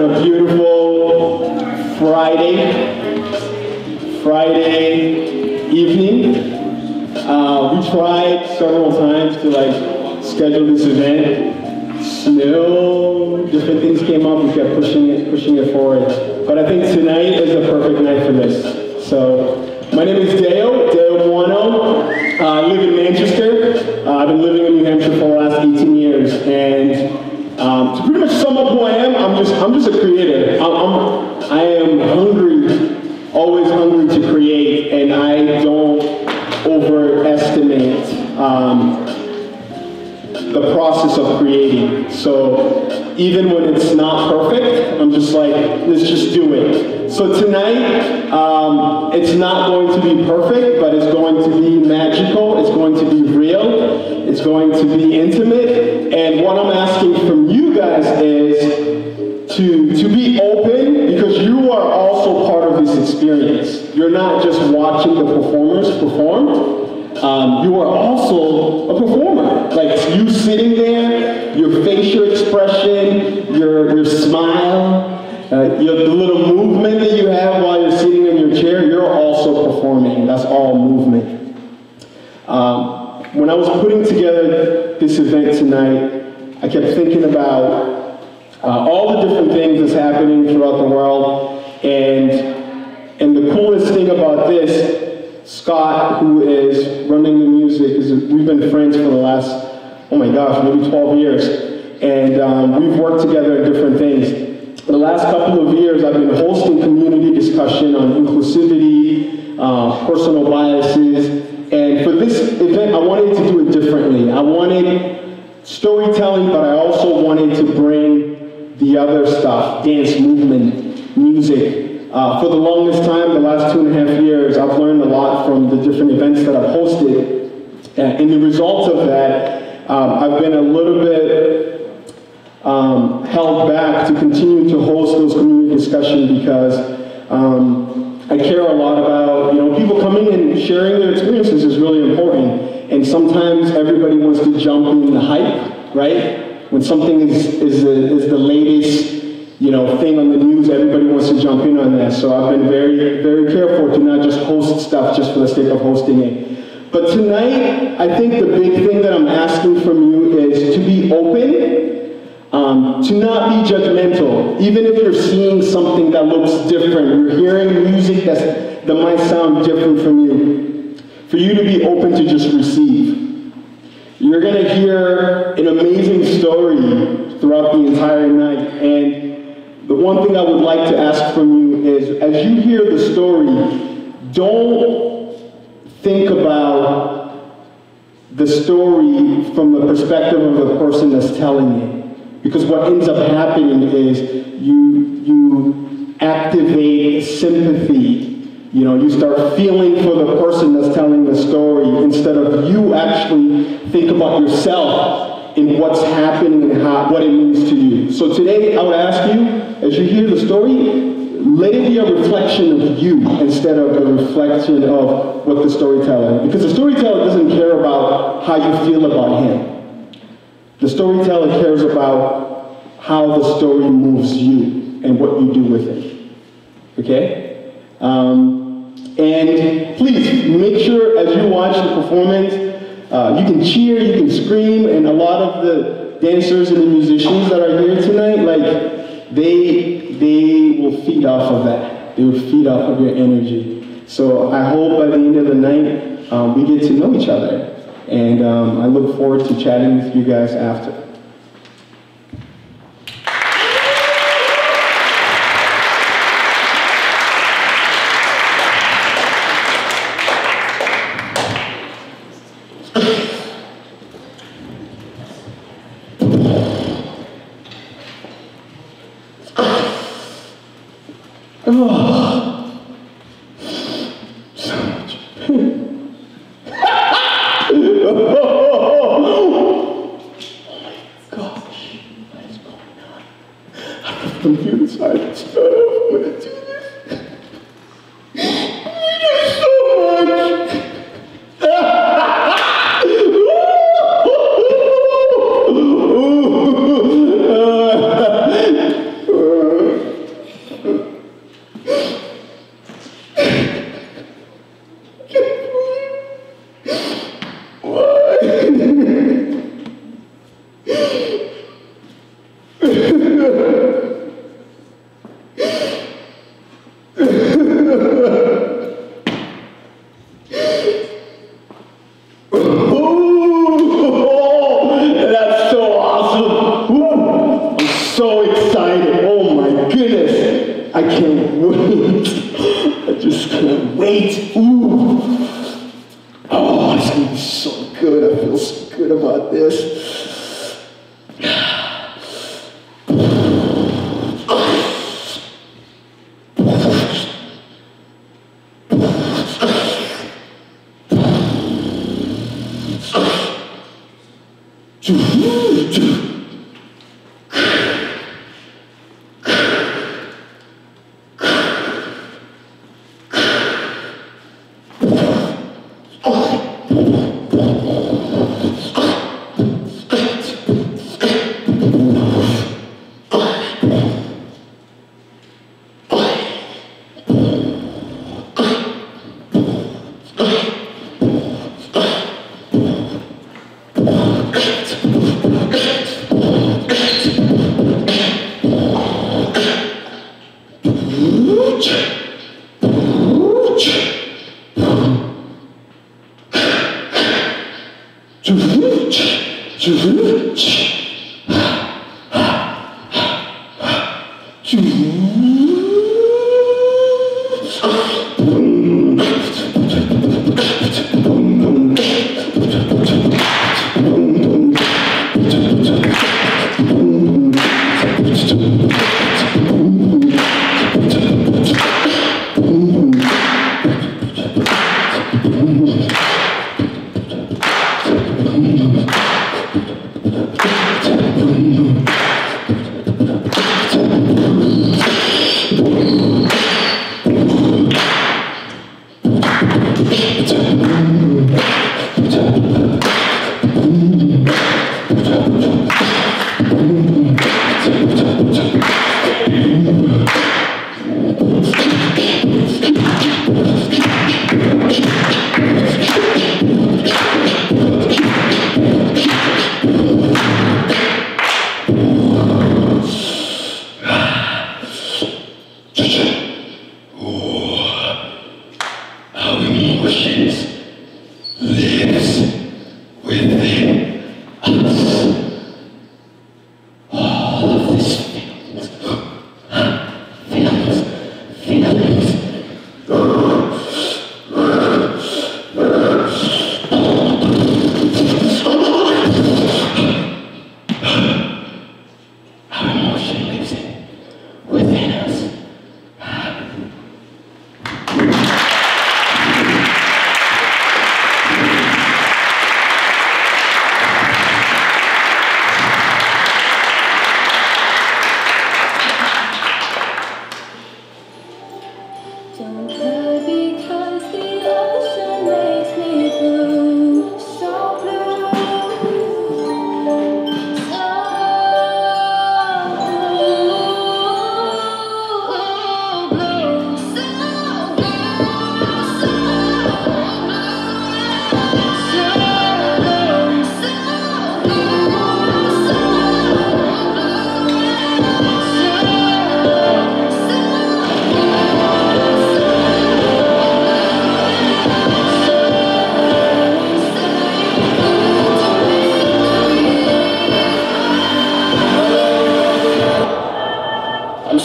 a beautiful Friday evening. We tried several times to schedule this event. Snow, different things came up. We kept pushing it forward. But I think tonight is the perfect night for this. So my name is Deo Mwano. I live in Manchester. I've been living in New Hampshire for the last 18 years, and to pretty much sum up who I am, I'm just a creator. I am hungry, always hungry to create, and I don't overestimate the process of creating. So even when it's not perfect, I'm just like, let's just do it. So tonight, it's not going to be perfect, but it's going to be magical, it's going to be real, it's going to be intimate, and what I'm asking from you guys is to be open, because you are also part of this experience. You're not just watching the performers perform, you are also a performer. Like you sitting there, your facial expression, your smile, the little movement that you have while you're sitting in your chair, you're also performing. That's all movement. When I was putting together this event tonight, I kept thinking about all the different things that's happening throughout the world, and the coolest thing about this, Scott, who is running the music, we've been friends for the last, oh my gosh, maybe 12 years, and we've worked together in different things. For the last couple of years, I've been hosting community discussion on inclusivity, personal biases, and for this event, I wanted to do it differently. I wanted storytelling, but I also wanted to bring the other stuff, dance, movement, music. For the longest time, the last 2.5 years, I've learned a lot from the different events that I've hosted. And the result of that, I've been a little bit held back to continue to host those community discussions because I care a lot about, people coming and sharing their experiences is really important. And sometimes everybody wants to jump in the hype, right? When something is the latest thing on the news, everybody wants to jump in on that. So I've been very, very careful to not just host stuff just for the sake of hosting it. But tonight, I think the big thing that I'm asking from you is to be open, to not be judgmental. Even if you're seeing something that looks different, you're hearing music that might sound different from you, for you to be open to just receive. You're gonna hear an amazing story throughout the entire night, and the one thing I would like to ask from you is, as you hear the story, don't think about the story from the perspective of the person that's telling it. Because what ends up happening is you activate sympathy. You start feeling for the person that's telling the story instead of you actually think about yourself in what's happening and what it means to you. So today, I would ask you, as you hear the story, let it be a reflection of you instead of a reflection of what the storyteller, because the storyteller doesn't care about how you feel about him. The storyteller cares about how the story moves you and what you do with it. Okay? And please, make sure as you watch the performance, you can cheer, you can scream, and a lot of the dancers and the musicians that are here tonight, they will feed off of that. They will feed off of your energy. So I hope by the end of the night, we get to know each other. And I look forward to chatting with you guys after. Oh, so much pain. Oh my gosh, what is going on? I don't know if I'm here inside. I don't know if I'm going to do this. There's so much. I can't wait. I just can't wait. Ooh. Oh, it's gonna be so good. I feel so good about this.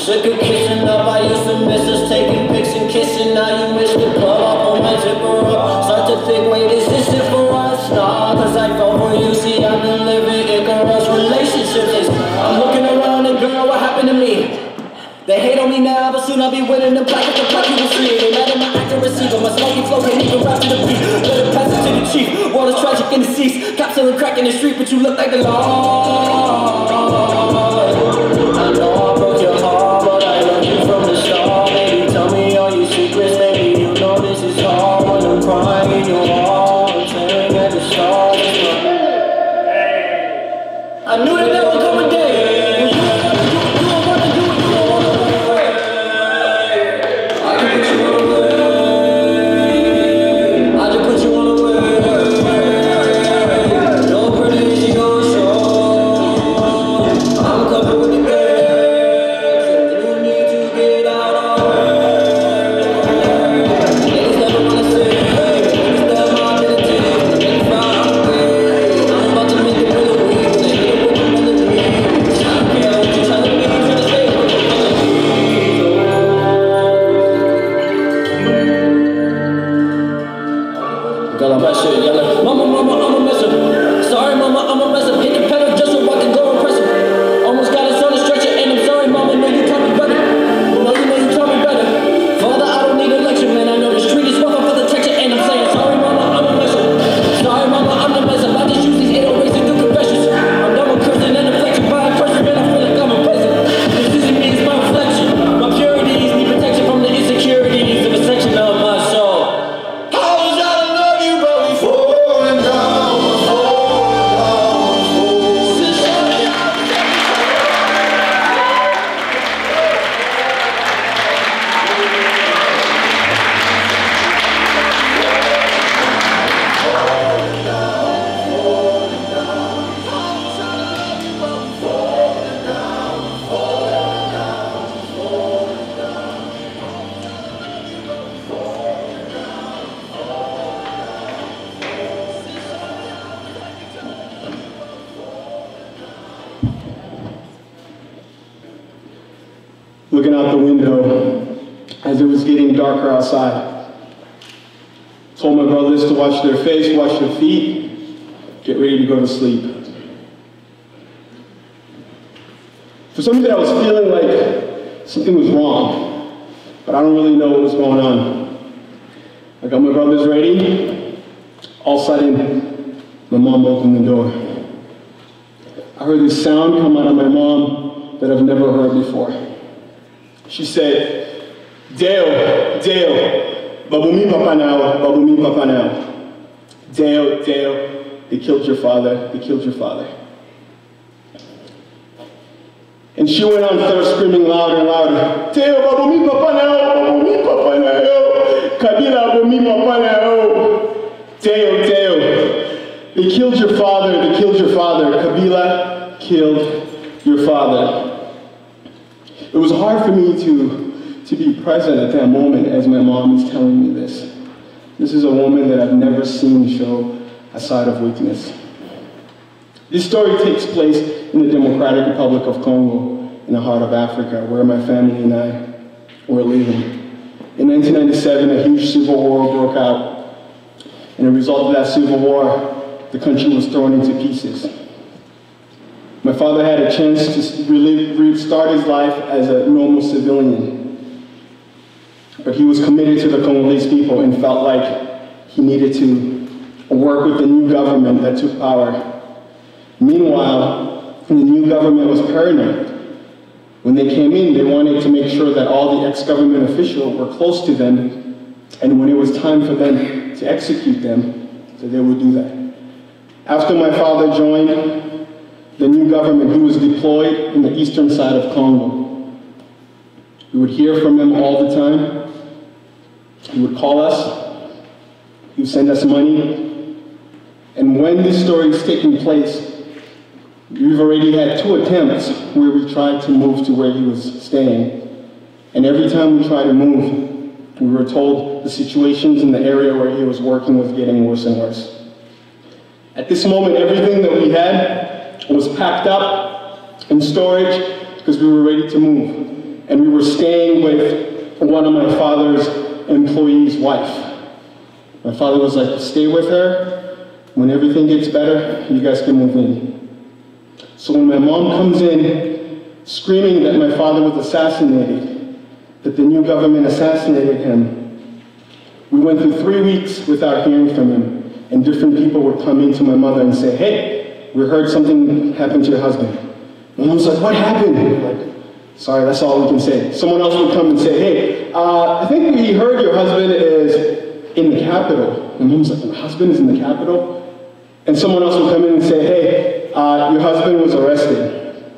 Sick of kissing up, I used to miss us taking pics and kissing. Now you wish to pull up on my zipper up. Start to think, wait, is this it for us? Nah, cause I fell for you, see I've been living Icarus relationships. I'm looking around and girl, what happened to me? They hate on me now, but soon I'll be winning the black with the black you will see. They mad at my accuracy, but my smoky flow can't even rap to the beat. Let it pass it to the chief, world is tragic in the seas. Cops selling crack in the street, but you look like the Lord. I know I broke your heart, but I love you from the start. Baby, tell me all your secrets, baby, you know this is hard. When I'm crying in your arms, staring at the stars. I knew that there would come a day. looking out the window as it was getting darker outside. Told my brothers to wash their face, wash their feet, get ready to go to sleep. For some reason I was feeling like something was wrong, but I don't really know what was going on. I got my brothers ready. All of a sudden, my mom opened the door. I heard this sound come out of my mom that I've never heard before. She said, Deo, babumi papa now. Deo, they killed your father, And she went on and started screaming louder and louder. Deo, babumi papa now. Kabila, babumi papa now. Deo, they killed your father, Kabila killed your father. It was hard for me to be present at that moment as my mom is telling me this. This is a woman that I've never seen show a side of weakness. This story takes place in the Democratic Republic of Congo, in the heart of Africa, where my family and I were living. In 1997, a huge civil war broke out. And as a result of that civil war, the country was thrown into pieces. My father had a chance to restart his life as a normal civilian. But he was committed to the Congolese people and felt like he needed to work with the new government that took power. Meanwhile, the new government was paranoid. When they came in, they wanted to make sure that all the ex-government officials were close to them, and when it was time for them to execute them, so they would do that. After my father joined the new government, he was deployed in the eastern side of Congo. We would hear from him all the time. He would call us, he would send us money, and when this story is taking place, we've already had 2 attempts where we tried to move to where he was staying, and every time we tried to move, we were told the situations in the area where he was working was getting worse and worse. At this moment, everything that we had was packed up in storage because we were ready to move, and we were staying with one of my father's employee's wife. My father was like, stay with her. When everything gets better, you guys can move in. So when my mom comes in screaming that my father was assassinated, that the new government assassinated him, we went through 3 weeks without hearing from him, and different people would come in to my mother and say, hey, we heard something happened to your husband. My mom's like, what happened? We're like, sorry, that's all we can say. Someone else would come and say, hey, I think we heard your husband is in the capital. And mom's like, my husband is in the capital? And someone else would come in and say, hey, your husband was arrested.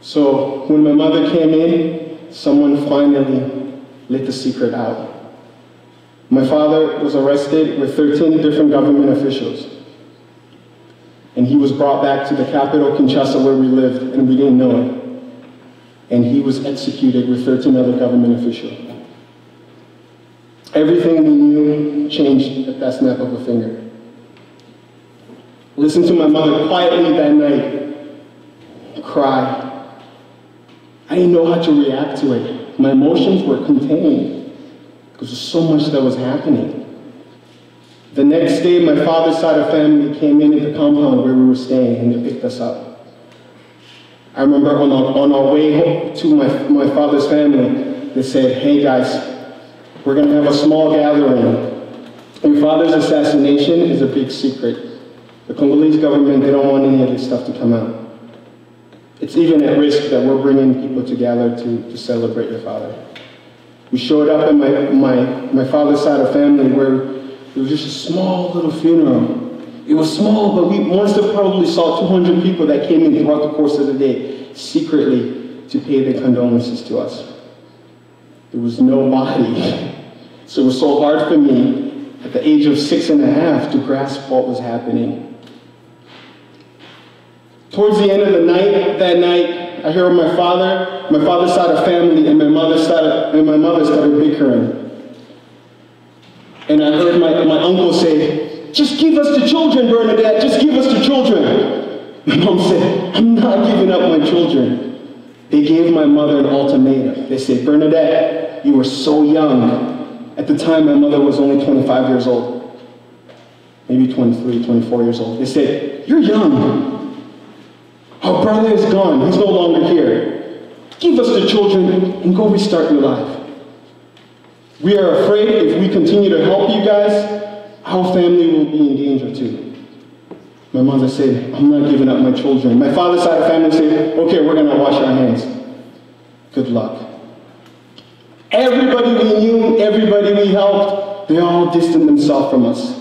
So when my mother came in, someone finally let the secret out. My father was arrested with 13 different government officials. And he was brought back to the capital, Kinshasa, where we lived, and we didn't know it. And he was executed with 13 other government officials. Everything we knew changed at that snap of a finger. Listen to my mother quietly that night cry. I didn't know how to react to it. My emotions were contained because there's so much that was happening. The next day, my father's side of family came in the compound where we were staying, and they picked us up. I remember on our way home to my father's family, they said, hey guys, we're going to have a small gathering. Your father's assassination is a big secret. The Congolese government, they don't want any of this stuff to come out. It's even at risk that we're bringing people together to celebrate your father. We showed up at my father's side of family where it was just a small little funeral. It was small, but we must have probably saw 200 people that came in throughout the course of the day, secretly to pay their condolences to us. There was nobody. So it was so hard for me at the age of 6.5 to grasp what was happening. Towards the end of the night, that night, I heard my father's side of family, and my mother started bickering. And I heard my uncle say, just give us the children, Bernadette, just give us the children. My mom said, I'm not giving up my children. They gave my mother an ultimatum. They said, Bernadette, you were so young. At the time, my mother was only 25 years old. Maybe 23, 24 years old. They said, you're young. Our brother is gone. He's no longer here. Give us the children and go restart your life. We are afraid if we continue to help you guys, our family will be in danger too. My mother said, I'm not giving up my children. My father's side of the family said, okay, we're gonna wash our hands. Good luck. Everybody we knew, everybody we helped, they all distanced themselves from us.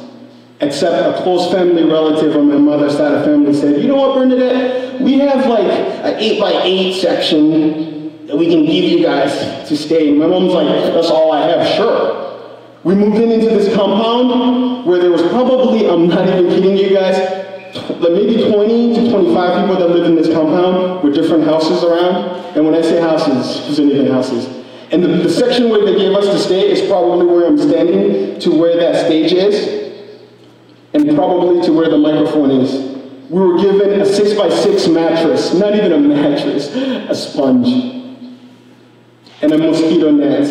Except a close family relative on my mother's side of the family said, you know what, Bernadette, we have like an 8x8 section that we can give you guys to stay. My mom's like, that's all I have, sure. We moved into this compound where there was probably, I'm not even kidding you guys, like maybe 20 to 25 people that live in this compound with different houses around. And when I say houses, these aren't even houses. And the section where they gave us to stay is probably where I'm standing to where that stage is, and probably to where the microphone is. We were given a 6x6 mattress, not even a mattress, a sponge, and a mosquito net.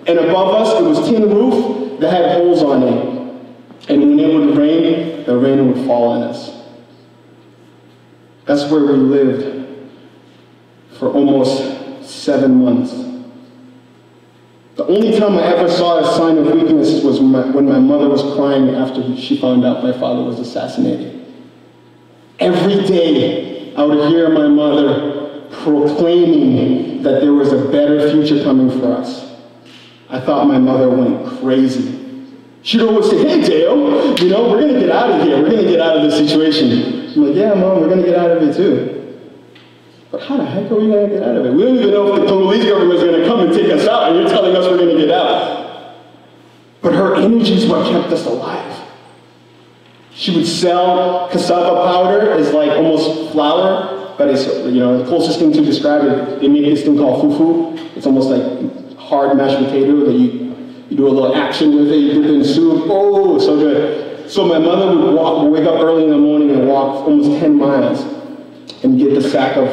And above us, it was tin roof that had holes on it. And when it would rain, the rain would fall on us. That's where we lived for almost 7 months. The only time I ever saw a sign of weakness was when my mother was crying after she found out my father was assassinated. Every day, I would hear my mother proclaiming that there was a better future coming for us. I thought my mother went crazy. She'd always say, hey, Deo, you know, we're going to get out of here. We're going to get out of this situation. I'm like, yeah, Mom, we're going to get out of it too. But how the heck are we going to get out of it? We don't even know if the police government is going to come and take us out, and you're telling us we're going to get out. But her energy is what kept us alive. She would sell cassava powder as like almost flour, but it's, you know, the closest thing to describe it, they make this thing called fufu. It's almost like hard mashed potato that you do a little action with it, you dip it in soup. Oh, so good. So my mother would wake up early in the morning and walk almost 10 miles and get the sack of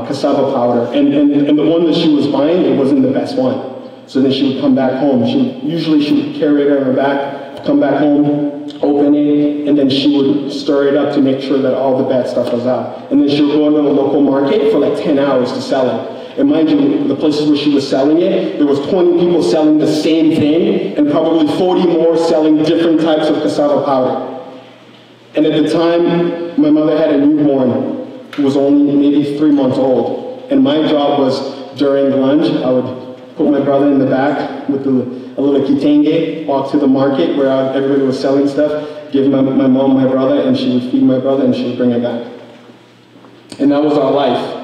cassava powder. And the one that she was buying, it wasn't the best one. So then she would come back home. Usually she would carry it on her back, come back home, open it, and then she would stir it up to make sure that all the bad stuff was out. And then she would go into the local market for like 10 hours to sell it. And mind you, the places where she was selling it, there was 20 people selling the same thing, and probably 40 more selling different types of cassava powder. And at the time, my mother had a newborn who was only maybe 3 months old. And my job was, during lunch, I would put my brother in the back with a little kitenge, walk to the market where everybody was selling stuff, give my mom my brother, and she would feed my brother, and she would bring it back. And that was our life.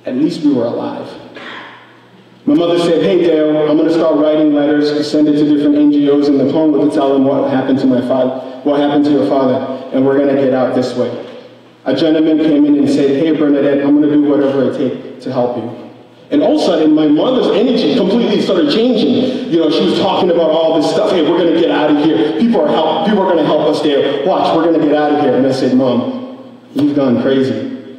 At least we were alive. My mother said, hey Deo, I'm going to start writing letters to send it to different NGOs in the Congo to tell them what happened to my father, what happened to your father, and we're going to get out this way. A gentleman came in and said, hey Bernadette, I'm going to do whatever it takes to help you. And all of a sudden, my mother's energy completely started changing. You know, she was talking about all this stuff. Hey, we're going to get out of here. People are going to help us there. Watch, we're going to get out of here. And I said, Mom, you've gone crazy.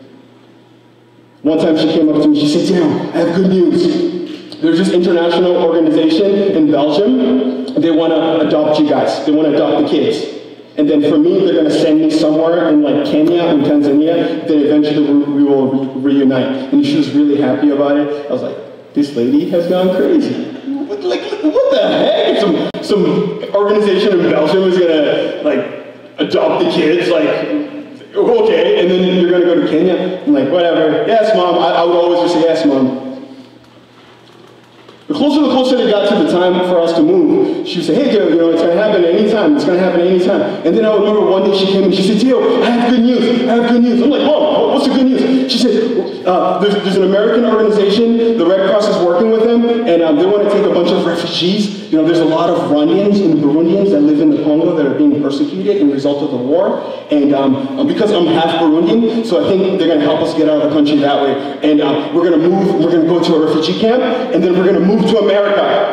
One time she came up to me, she said, Deo, I have good news. There's this international organization in Belgium. They want to adopt you guys. They want to adopt the kids. And then for me, they're going to send me somewhere in like Kenya and Tanzania. Then eventually we will reunite. And she was really happy about it. I was like, this lady has gone crazy. What the heck? Some organization in Belgium is going to like adopt the kids. Like, okay, and then you're going to go to Kenya? I'm like, whatever. Yes, Mom. I would always just say, yes, Mom. The closer it got to the time for us to move, she would say, hey, Deo, you know, it's going to happen anytime. It's going to happen anytime. And then I remember one day she came and she said, Deo, I have good news. I have good news. I'm like, Mom, what's the good news? She said, there's an American organization, the Red Cross is working with them, and they want to take a bunch of refugees. You know, there's a lot of Rwandans and Burundians that live in the Congo that are being persecuted in result of the war. And because I'm half Burundian, so I think they're going to help us get out of the country that way. And we're going to move, we're going to go to a refugee camp, and then we're going to move to America.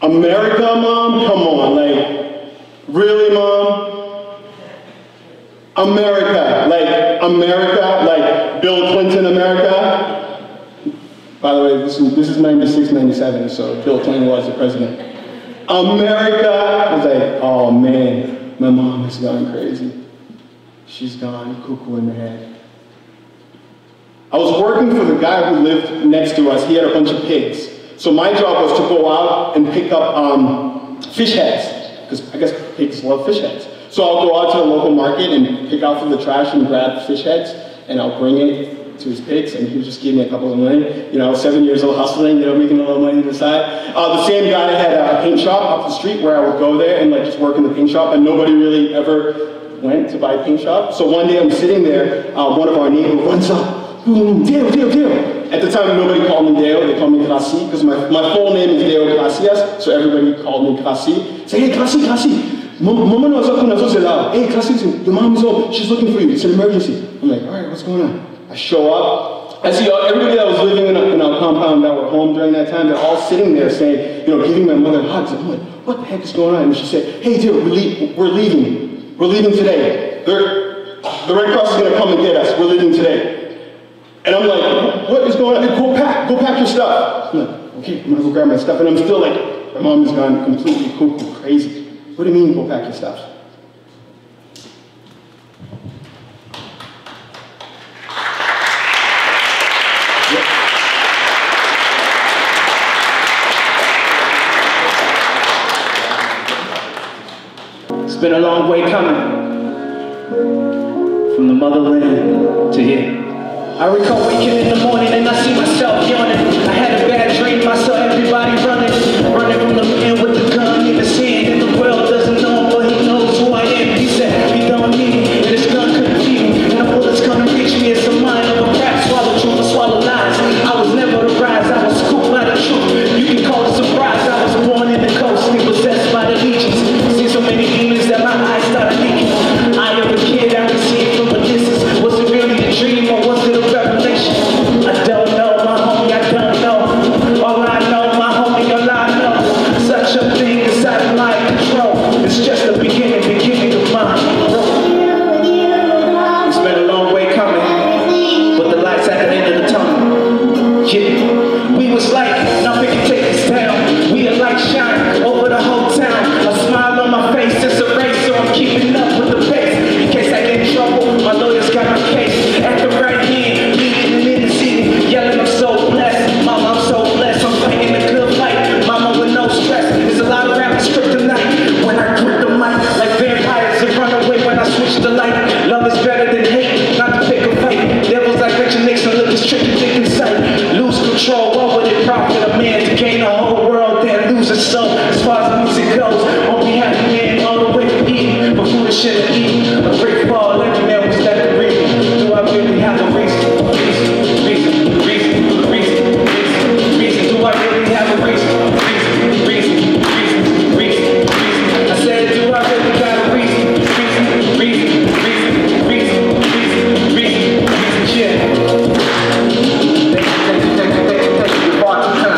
America, Mom? Come on, like, really, Mom? America, like Bill Clinton, America. this is 96, 97, so Bill Clinton was the president. America, I was like, oh man, my mom has gone crazy. She's gone cuckoo in the head. I was working for the guy who lived next to us. He had a bunch of pigs. So my job was to go out and pick up fish heads, because I guess pigs love fish heads. So I'll go out to the local market and pick out from the trash and grab fish heads, and I'll bring it to his pigs, and he'll just give me a couple of money. You know, I was 7 years old hustling, you know, making a little money on the side. The same guy had a paint shop off the street where I would go there and like just work in the paint shop, and nobody really ever went to buy a paint shop. So one day I'm sitting there, one of our neighbors runs up, Deo, Deo, Deo. At the time, nobody called me Deo, they called me Krasi, because my full name is Deo Gracias, so everybody called me Krasi. Say, hey, Krasi, Krasi. Mama knows up when I was loud. Hey, Krasi, your mom's home, she's looking for you, it's an emergency. I'm like, all right, what's going on? I show up, I see everybody that was living in our compound that were home during that time, they're all sitting there saying, you know, giving my mother hugs. I'm like, what the heck is going on? And she said, hey, Deo, we're leaving. We're leaving today. The Red Cross is going to come and get us. We're leaving today. And I'm like, what is going on? Go pack your stuff. I'm like, okay, I'm gonna go grab my stuff. And I'm still like, my mom has gone completely cuckoo, crazy. What do you mean, go pack your stuff? It's been a long way coming from the motherland to here. I recall waking in the morning and I see myself yawning. I had a bad dream, I saw everybody running from the man with the gun in his hand. And the world doesn't know him, but he knows who I am. He said, he don't need me, and his gun couldn't feed me. And the bullets come and reach me, it's the mind of a rat. Swallow truth or swallow lies. I was never the rise, I was scooped by the truth. You can call it surprise, I was born in the coast, and possessed by the legions. See so many demons that my eyes started leaking. I am a kid, I can see it from a distance. Was it really a dream or was it a revelation? I don't know, my homie, I don't know. All I know, my homie, all I know. Such a thing is out of my control. It's just the beginning of my growth. It's been a long way coming, but the light's at the end of the tunnel. Yeah, we was like, nothing can take us down. We a light shine over the whole town. A smile on my face, it's a race, so I'm keeping up with the pace. In case I get in trouble, my lawyers got my case. At the right hand, leading in the city, yelling, I'm so blessed. Mama, I'm so blessed. I'm fighting a good fight. Mama with no stress. There's a lot of rap kryptonite when I grip the mic. Like vampires that run away when I switch the light. Love is better than hate, not to pick a fight. Devils like Richard Nixon look as tricky, thick in sight. Lose control, what would it profit a man to gain the whole world, then lose his soul? As far as music goes, only happy man all the way from eating, but food and shit to eat. A great fall, every man was left to breathe. Do I really have a reason? Do I really have a reason? I said, do I really got a reason? Yeah. Thank you, bought some time.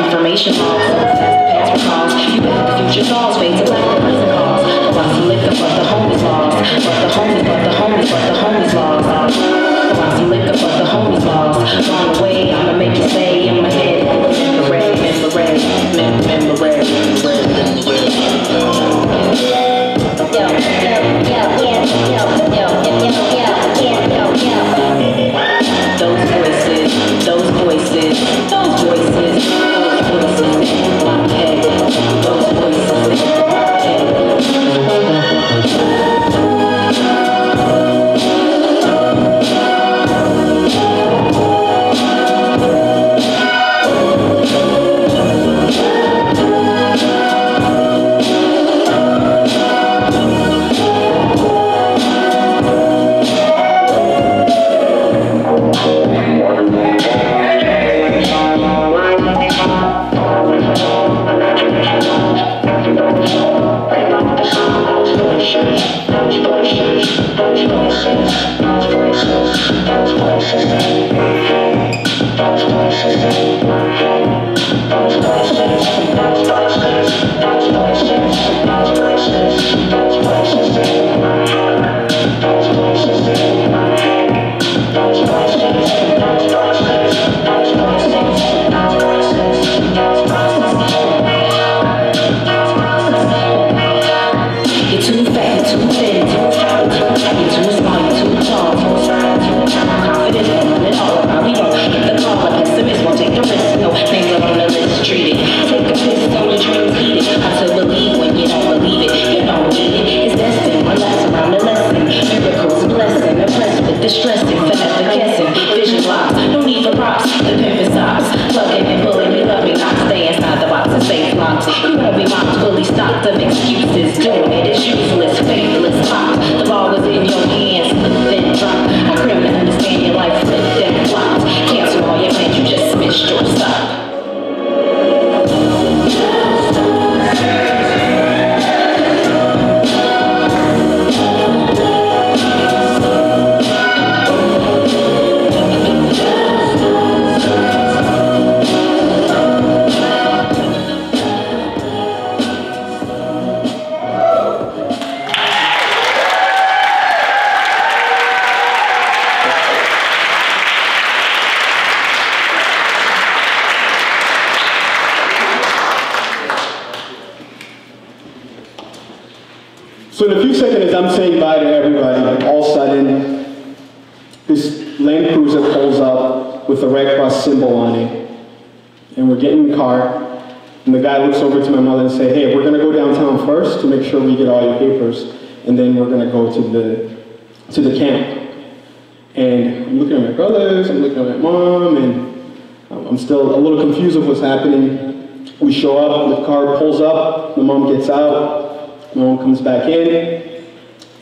Information all past recalls. You bet the future calls, fade to black, the prison calls. Oh, I see liquor, but the homies lost. But the homies lost. Oh, I see liquor, but the homies lost. Gone away, I'ma make you stay in my head. Remember red, remember red, remember red. Those voices in my head. Those voices in my head. Distressing, forever guessing, vision locked, no need for props, the pimpin' stops, plugging and pulling, you love me not, stay inside the box and safe locked, you won't be mocked, fully stocked of excuses, doing it is useless, faithless, locked, the ball was in your hands, slipped and dropped, I crimp and understand your life flipped and flopped, cancel all your plans, you just missed your stop. So in a few seconds, I'm saying bye to everybody. Like all of a sudden, this Land Cruiser pulls up with the Red Cross symbol on it. And we're getting in the car, and the guy looks over to my mother and say, hey, we're gonna go downtown first to make sure we get all your papers, and then we're gonna go to the camp. And I'm looking at my brothers, I'm looking at my mom, and I'm still a little confused of what's happening. We show up, the car pulls up, my mom gets out, my mom comes back in,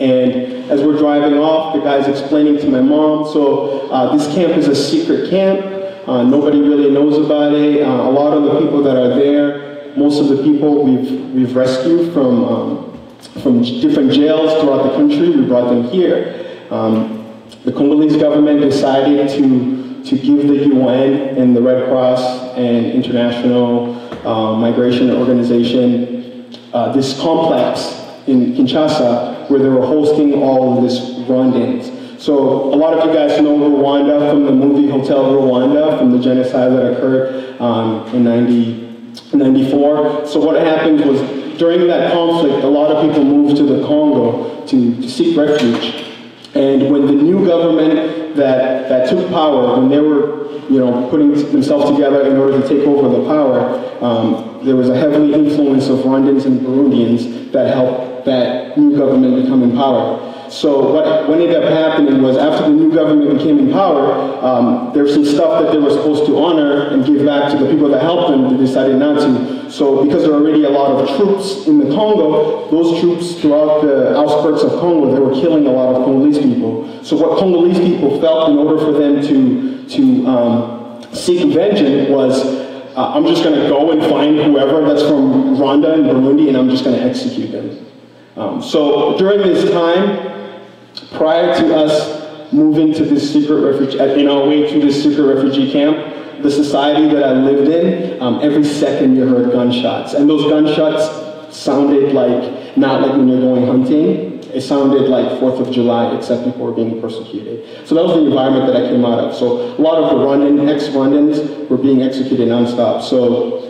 and as we're driving off, the guy's explaining to my mom, so this camp is a secret camp. Nobody really knows about it. A lot of the people that are there, most of the people we've rescued from different jails throughout the country. We brought them here. The Congolese government decided to give the UN and the Red Cross and International Migration Organization this complex in Kinshasa where they were hosting all of this run-ins. So a lot of you guys know Rwanda from the movie Hotel Rwanda, from the genocide that occurred in 1994. So what happened was during that conflict, a lot of people moved to the Congo to seek refuge. And when the new government that took power, when they were putting themselves together in order to take over the power, there was a heavy influence of Rwandans and Burundians that helped that new government become in power. So what ended up happening was after the new government became in power, there was some stuff that they were supposed to honor and give back to the people that helped them. They decided not to. So because there were already a lot of troops in the Congo, those troops throughout the outskirts of Congo, they were killing a lot of Congolese people. So what Congolese people felt in order for them to seek vengeance was, I'm just going to go and find whoever that's from Rwanda and Burundi, and I'm just going to execute them. So during this time, prior to us moving to this secret refugee, in our way to this secret refugee camp, the society that I lived in, every second you heard gunshots. And those gunshots sounded like, not like when you're going hunting, it sounded like 4th of July, except people were being persecuted. So that was the environment that I came out of. So a lot of the ex-Rwandans were being executed nonstop. So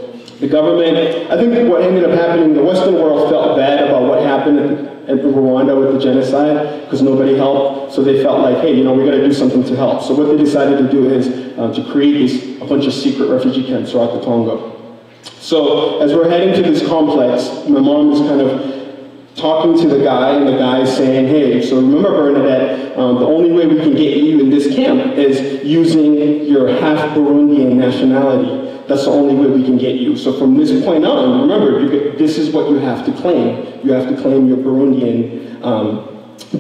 the government, I think what ended up happening, the Western world felt bad about what happened at Rwanda with the genocide, because nobody helped. So they felt like, hey, we got to do something to help. So what they decided to do is to create a bunch of secret refugee camps throughout the Congo. So as we're heading to this complex, my mom is kind of talking to the guy, and the guy is saying, hey, so remember, Bernadette, the only way we can get you in this camp is using your half Burundian nationality. That's the only way we can get you. So from this point on, remember, this is what you have to claim. You have to claim your Burundian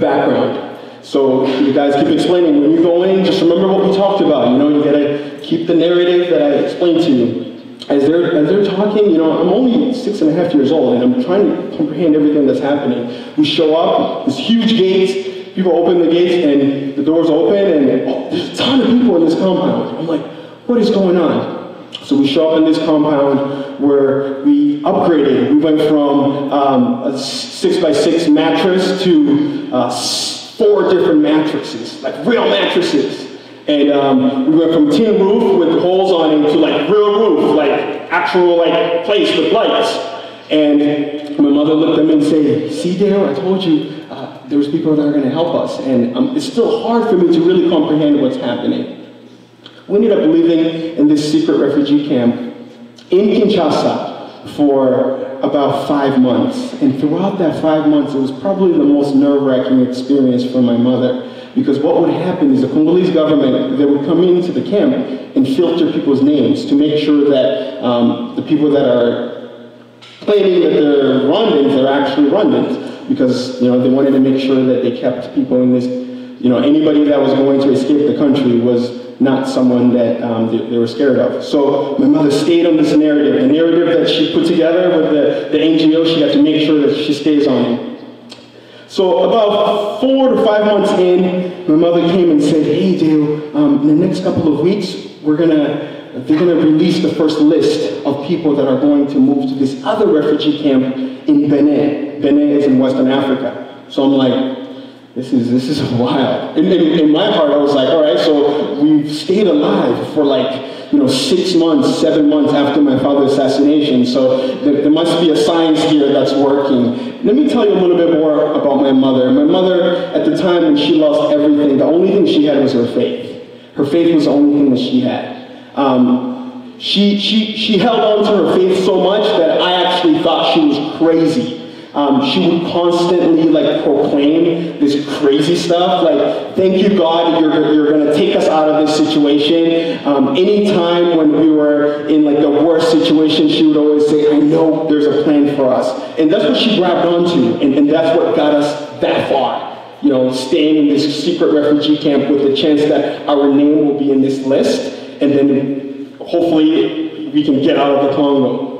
background. So the guys keep explaining, when you go in, just remember what we talked about. You gotta keep the narrative that I explained to you. As they're talking, I'm only 6.5 years old, and I'm trying to comprehend everything that's happening. We show up, there's huge gates, people open the gates, and the doors open, and there's a ton of people in this compound. I'm like, what is going on? So we show up in this compound where we upgraded. We went from a 6x6 mattress to 4 different mattresses, like real mattresses. And we went from tin roof with holes on it to like real roof, like actual like place with lights. And my mother looked at me and said, see, Deo, I told you there's people that are going to help us. And it's still hard for me to really comprehend what's happening. We ended up living in this secret refugee camp in Kinshasa for about 5 months. And throughout that 5 months, it was probably the most nerve-wracking experience for my mother. Because what would happen is the Congolese government, they would come into the camp and filter people's names to make sure that the people that are claiming that they're Rwandans are actually Rwandans. Because they wanted to make sure that they kept people in this, anybody that was going to escape the country was not someone that they were scared of. So my mother stayed on this narrative, the narrative that she put together with the NGO, she had to make sure that she stays on it. So about 4 to 5 months in, my mother came and said, hey, Deo, in the next couple of weeks, they're gonna release the first list of people that are going to move to this other refugee camp in Benin. Benin is in Western Africa. So I'm like, this is wild. In my heart, I was like, all right, so we've stayed alive for like, 6 months, 7 months after my father's assassination. So there must be a science here that's working. Let me tell you a little bit more about my mother. My mother, at the time when she lost everything, the only thing she had was her faith. Her faith was the only thing that she had. She held on to her faith so much that I actually thought she was crazy. She would constantly proclaim this crazy stuff, like, thank you God, you're gonna take us out of this situation. Anytime when we were in the worst situation, she would always say, I know there's a plan for us. And that's what she grabbed onto, and that's what got us that far. Staying in this secret refugee camp with the chance that our name will be in this list, and then hopefully we can get out of the Congo.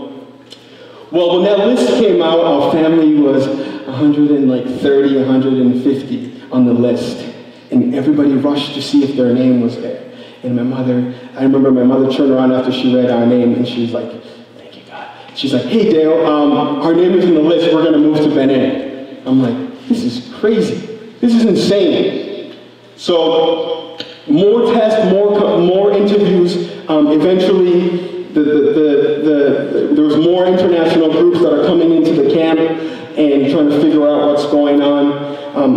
Well, when that list came out, our family was 130, 150 on the list. And everybody rushed to see if their name was there. And I remember my mother turned around after she read our name, and she was like, thank you, God. She's like, hey, Deo, our name is in the list, we're gonna move to Benin. I'm like, this is crazy. This is insane. So, more tests, more interviews, eventually, there was more international groups that are coming into the camp and trying to figure out what's going on.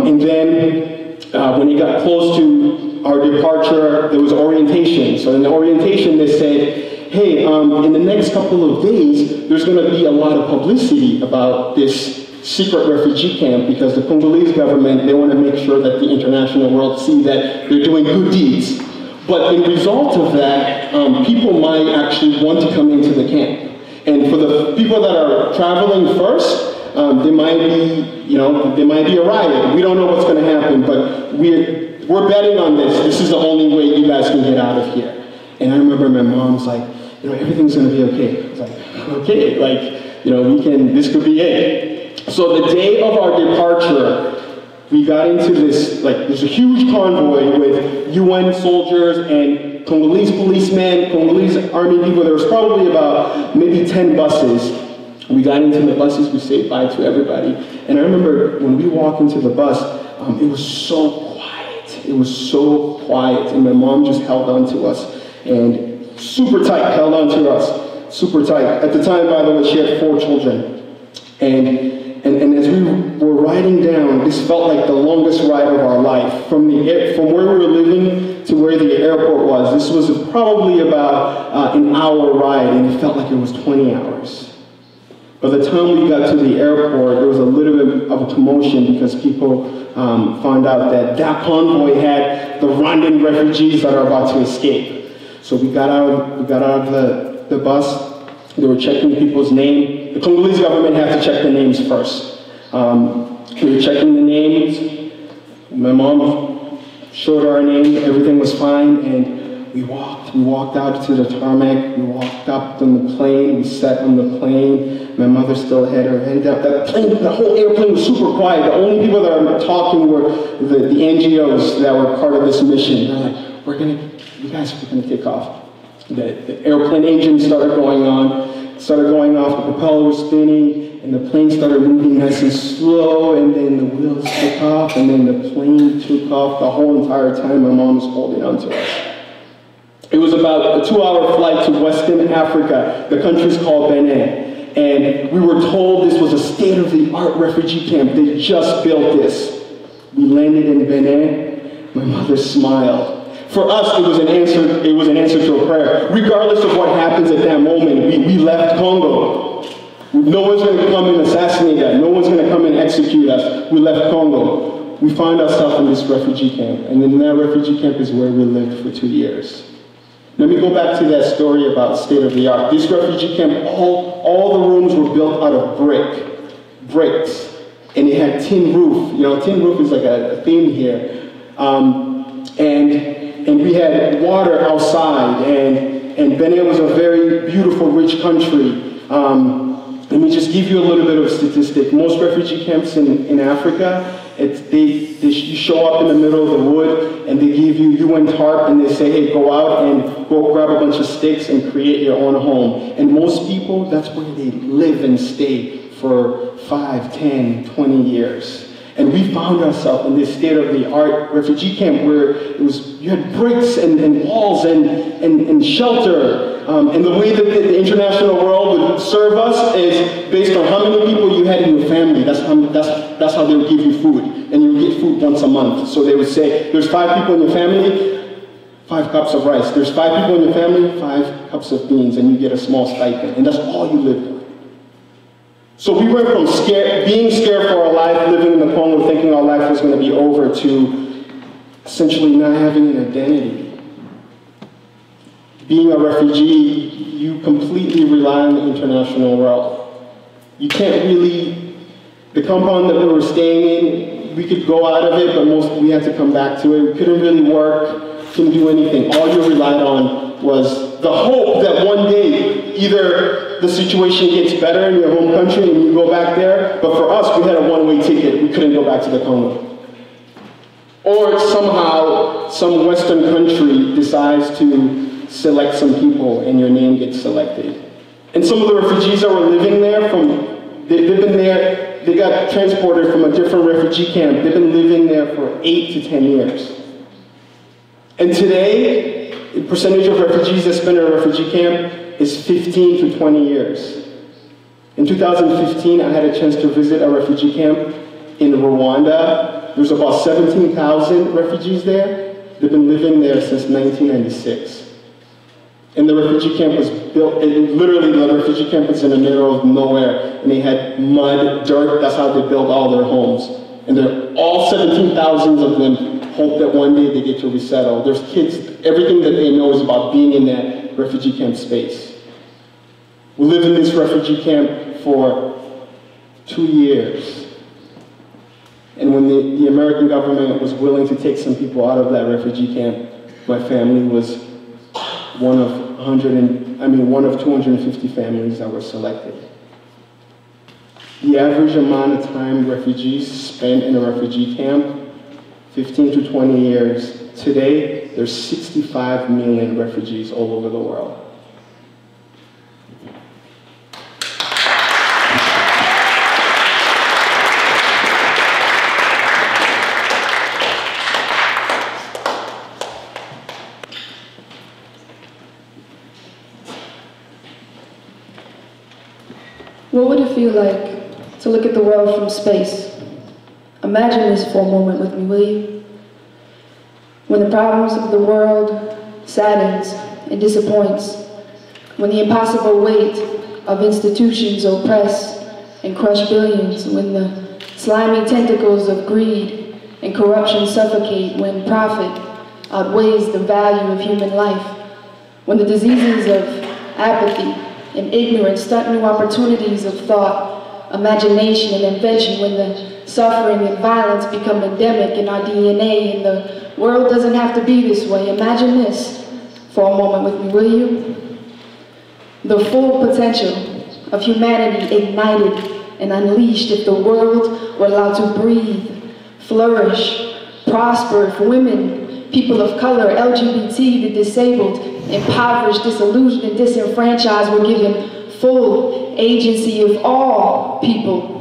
And then when it got close to our departure, there was orientation. So in the orientation, they said, hey, in the next couple of days, there's going to be a lot of publicity about this secret refugee camp because the Congolese government, they want to make sure that the international world see that they're doing good deeds. But in result of that, people might actually want to come into the camp. And for the people that are traveling first, there might be a riot. We don't know what's going to happen, but we're betting on this. This is the only way you guys can get out of here. And I remember my mom's like, everything's going to be okay. I was like, okay, this could be it. So the day of our departure, we got into this, there's a huge convoy with UN soldiers and Congolese policemen, Congolese army people. There was probably about maybe 10 buses. We got into the buses, we said bye to everybody. And I remember when we walked into the bus, it was so quiet. It was so quiet. And my mom just held on to us. And super tight, held on to us. Super tight. At the time, by the way, she had 4 children. And as we were riding down, this felt like the longest ride of our life. From where we were living to where the airport was, this was probably about an hour ride, and it felt like it was 20 hours. By the time we got to the airport, there was a little bit of a commotion because people found out that that convoy had the Rwandan refugees that are about to escape. So we got out of the bus. They were checking people's name. The Congolese government had to check the names first. We were checking the names. My mom showed our name. Everything was fine, and we walked out to the tarmac. We walked up on the plane. We sat on the plane. My mother still had her head down. That plane, the whole airplane was super quiet. The only people that were talking were the NGOs that were part of this mission. They're like, you guys, we're gonna take off. The airplane engine started going off, the propeller was spinning, and the plane started moving nice and slow, and then the wheels took off, and then the plane took off. The whole entire time my mom was holding on to us. It was about a 2-hour flight to Western Africa. The country's called Benin. And we were told this was a state-of-the-art refugee camp. They just built this. We landed in Benin. My mother smiled. For us, it was an answer to a prayer. Regardless of what happens at that moment, we left Congo. No one's going to come and assassinate us. No one's going to come and execute us. We left Congo. We found ourselves in this refugee camp. And in that refugee camp is where we lived for 2 years. Let me go back to that story about state-of-the-art. This refugee camp, all the rooms were built out of bricks. And it had tin roof. You know, tin roof is like a theme here. And we had water outside, and Benin was a very beautiful, rich country. Let me just give you a little bit of a statistic. Most refugee camps in Africa, you show up in the middle of the wood, and they give you UN tarp, and they say, hey, go out and go grab a bunch of sticks and create your own home. And most people, that's where they live and stay for 5, 10, 20 years. And we found ourselves in this state-of-the-art refugee camp where you had bricks and walls and shelter. And the way that the international world would serve us is based on how many people you had in your family. That's how they would give you food. And you would get food once a month. So they would say, there's 5 people in your family, 5 cups of rice. There's 5 people in your family, 5 cups of beans, and you get a small stipend. And that's all you lived on. So we went from being scared for our life, living in the Congo, thinking our life was going to be over, to essentially not having an identity. Being a refugee, you completely rely on the international world. You can't really, the compound that we were staying in, we could go out of it, but we had to come back to it. We couldn't really work, couldn't do anything. All you relied on was the hope that one day, either the situation gets better in your home country and you go back there, but for us, we had a one-way ticket. We couldn't go back to the Congo. Or somehow, some Western country decides to select some people and your name gets selected. And some of the refugees that were living there, they've been there, they got transported from a different refugee camp. They've been living there for 8 to 10 years. And today, the percentage of refugees that spend in a refugee camp is 15 to 20 years. In 2015, I had a chance to visit a refugee camp in Rwanda. There's about 17,000 refugees there. They've been living there since 1996. And the refugee camp was built, literally the refugee camp was in the middle of nowhere, and they had mud, dirt, that's how they built all their homes. And all 17,000 of them hope that one day they get to resettle. There's kids, everything that they know is about being in that refugee camp space. We lived in this refugee camp for 2 years. And when the American government was willing to take some people out of that refugee camp, my family was one of 250 families that were selected. The average amount of time refugees spend in a refugee camp, 15 to 20 years. Today, there's 65 million refugees all over the world. What would it feel like to look at the world from space? Imagine this for a moment with me, will you? When the problems of the world saddens and disappoints, when the impossible weight of institutions oppress and crush billions, when the slimy tentacles of greed and corruption suffocate, when profit outweighs the value of human life, when the diseases of apathy and ignorance stunt new opportunities of thought, imagination, and invention, when the suffering and violence become endemic in our DNA and the world doesn't have to be this way. Imagine this for a moment with me, will you? The full potential of humanity ignited and unleashed if the world were allowed to breathe, flourish, prosper, if women, people of color, LGBT, the disabled, impoverished, disillusioned, and disenfranchised were given full agency, if all people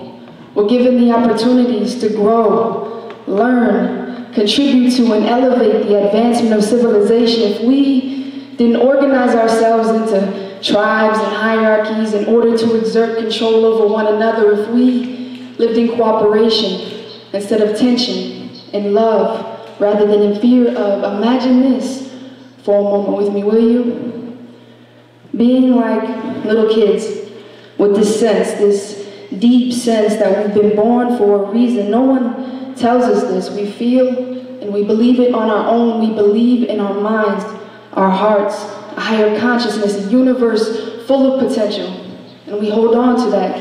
were given the opportunities to grow, learn, contribute to and elevate the advancement of civilization, if we didn't organize ourselves into tribes and hierarchies in order to exert control over one another, if we lived in cooperation instead of tension and love rather than in fear of, imagine this for a moment with me, will you? Being like little kids with this sense, this deep sense that we've been born for a reason. No one tells us this. We feel and we believe it on our own. We believe in our minds, our hearts, a higher consciousness, a universe full of potential. And we hold on to that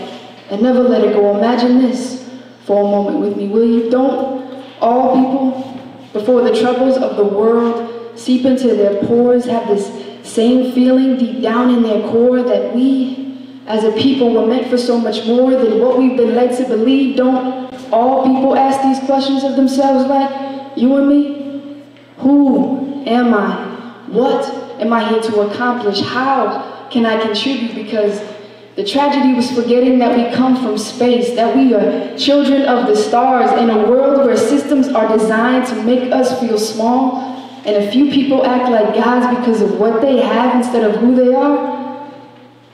and never let it go. Imagine this for a moment with me, will you? Don't all people, before the troubles of the world seep into their pores, have this same feeling deep down in their core that we as a people were meant for so much more than what we've been led to believe? Don't all people ask these questions of themselves, like you and me? Who am I? What am I here to accomplish? How can I contribute? Because the tragedy was forgetting that we come from space, that we are children of the stars in a world where systems are designed to make us feel small, and a few people act like gods because of what they have instead of who they are.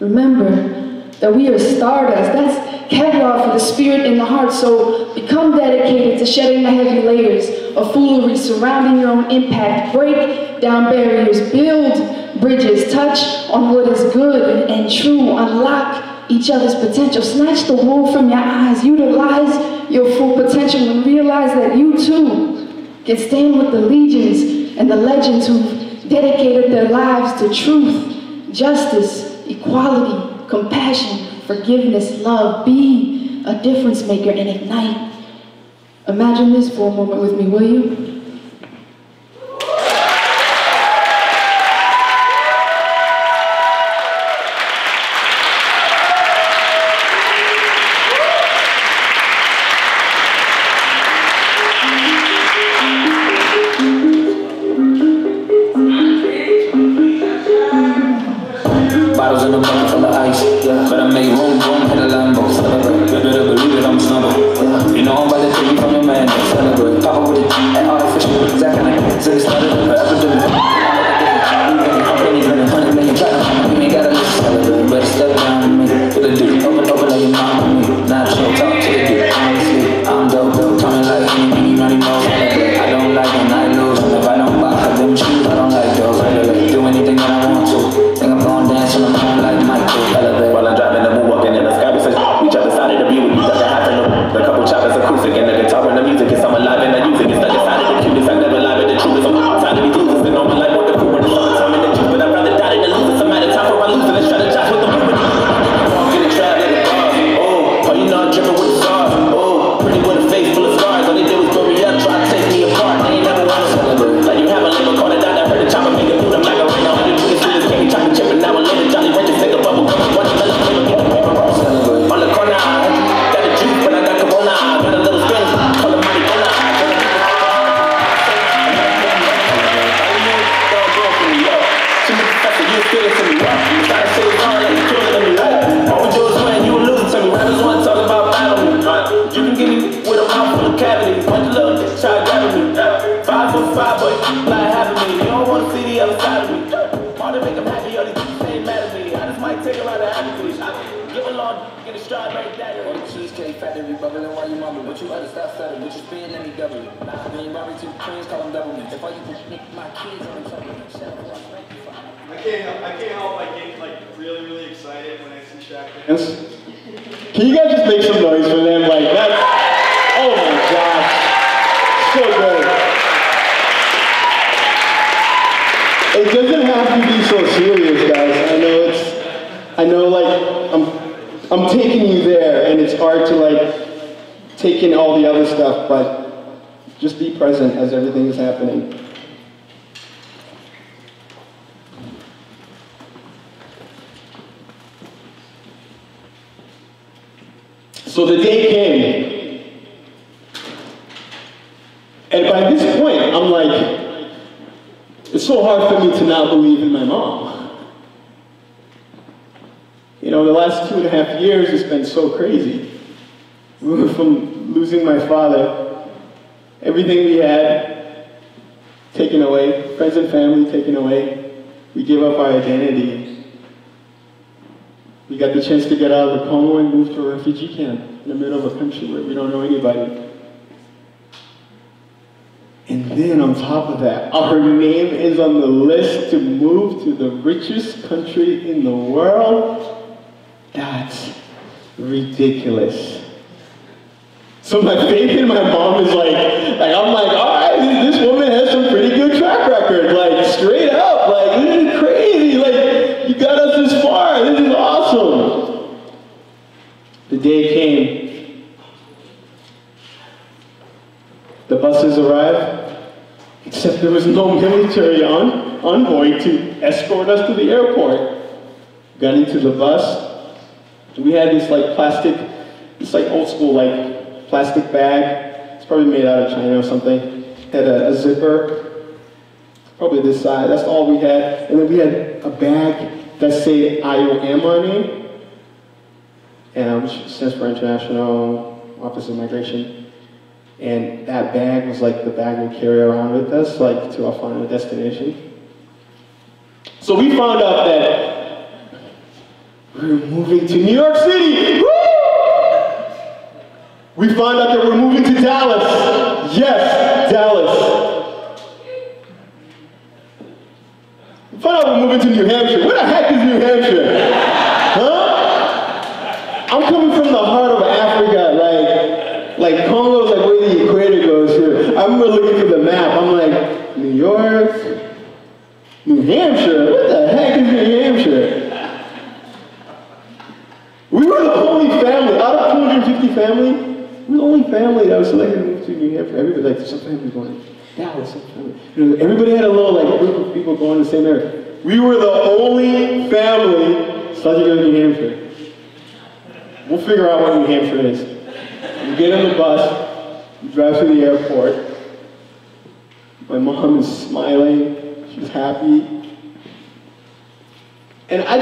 Remember that we are stardust. That's Kevlar for the spirit and the heart. So become dedicated to shedding the heavy layers of foolery surrounding your own impact. Break down barriers, build bridges, touch on what is good and true, unlock each other's potential, snatch the wool from your eyes, utilize your full potential, and realize that you too can stand with the legions and the legends who've dedicated their lives to truth, justice, equality, compassion, forgiveness, love. Be a difference maker and ignite. Imagine this for a moment with me, will you? Bottles in a bucket full of ice, but I make room, hit a Lambo. You better believe it, I'm snubble. You know I'm about to take you from your man, celebrate. Pop up with it, and artificial, exactly like it. Since it started, forever doing it. Companies running 100 million platinum. You ain't gotta listen, celebrate. Better step down to me. With the dude, open like your mom with me. Natural, talk to the dude, honestly. I'm dope, coming like me, you already know. I don't like when I lose, if I don't buy them shoes, I don't like those. Do anything that I want to. Think I'm gonna dance on the phone like Michael. Elevate. While I'm driving the moonwalking in the sky, we reach out the side of the view, we doesn't have to know. The couple choppers, acoustic, and the guitar and the music. It's I'm alive and I use it. It's like the side of the cutest. I never lie, but the truth is I'm tired of me too. in the strawberry battery. Or the cheesecake factory bubbling while you mumbling. But you other stop stuttering, but you spin let me double it. Nah, being Bobby two queens, call them double mint. If I can make my kids on the trouble, I can't help like getting like really excited when I see Shaq dance. Can you guys just make some noise for them? Like that's, oh my gosh, so good. It doesn't have to be so serious, guys. I know like I'm taking you there and it's hard to like take in all the other stuff, but just be present as everything is happening. So the day came, and by this point, I'm like, it's so hard for me to not believe in my mom. You know, the last 2.5 years has been so crazy. From losing my father, everything we had taken away, friends and family taken away, we gave up our identity. We got the chance to get out of the Congo and move to a refugee camp in the middle of a country where we don't know anybody. And then on top of that, our name is on the list to move to the richest country in the world. That's ridiculous. So my faith in my mom is like I'm like, all right, this woman has some pretty good track record. Like straight up, like this is crazy. Like you got us this far. This is awesome. The day came. The buses arrived, except there was no military envoy to escort us to the airport. Got into the bus. We had this like plastic, this like old school like plastic bag. It's probably made out of China or something. Had a zipper, probably this size. That's all we had. And then we had a bag that said IOM on it, which stands for International Office of Migration. And that bag was like the bag we carry around with us, like to our final destination. So we found out that we were moving to New York City. Woo! We found out that we're moving to Dallas. Yes, Dallas. We found out we're moving to New Hampshire. Where the heck is New Hampshire? Huh? I'm coming from the heart of Africa, like Congo's like where the equator goes here. I'm looking through the map. I'm like, New York, New Hampshire. What the heck is New Hampshire? We were the only family out of 250 family. We were the only family that was selected to move to New Hampshire. Everybody like some family going Dallas. Some family. You know, everybody had a little like group of people going in the same area. We were the only family selected to go to New Hampshire. We'll figure out what New Hampshire is. We get on the bus, we drive to the airport. My mom is smiling, she's happy. And I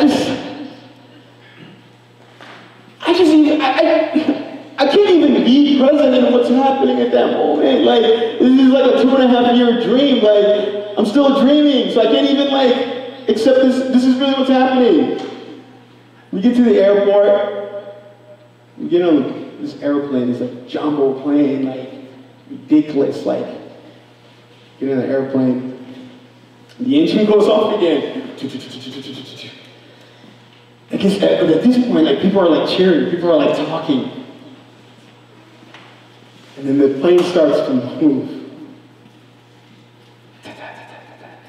can't even be present in what's happening at that moment. Like, this is like a 2.5 year dream. Like, I'm still dreaming, so I can't even like accept this is really what's happening. We get to the airport, we get on this airplane, this like jumbo plane, like ridiculous, like get in the airplane, the engine goes off again. I guess at this point, like people are like cheering, people are like talking. And then the plane starts to move.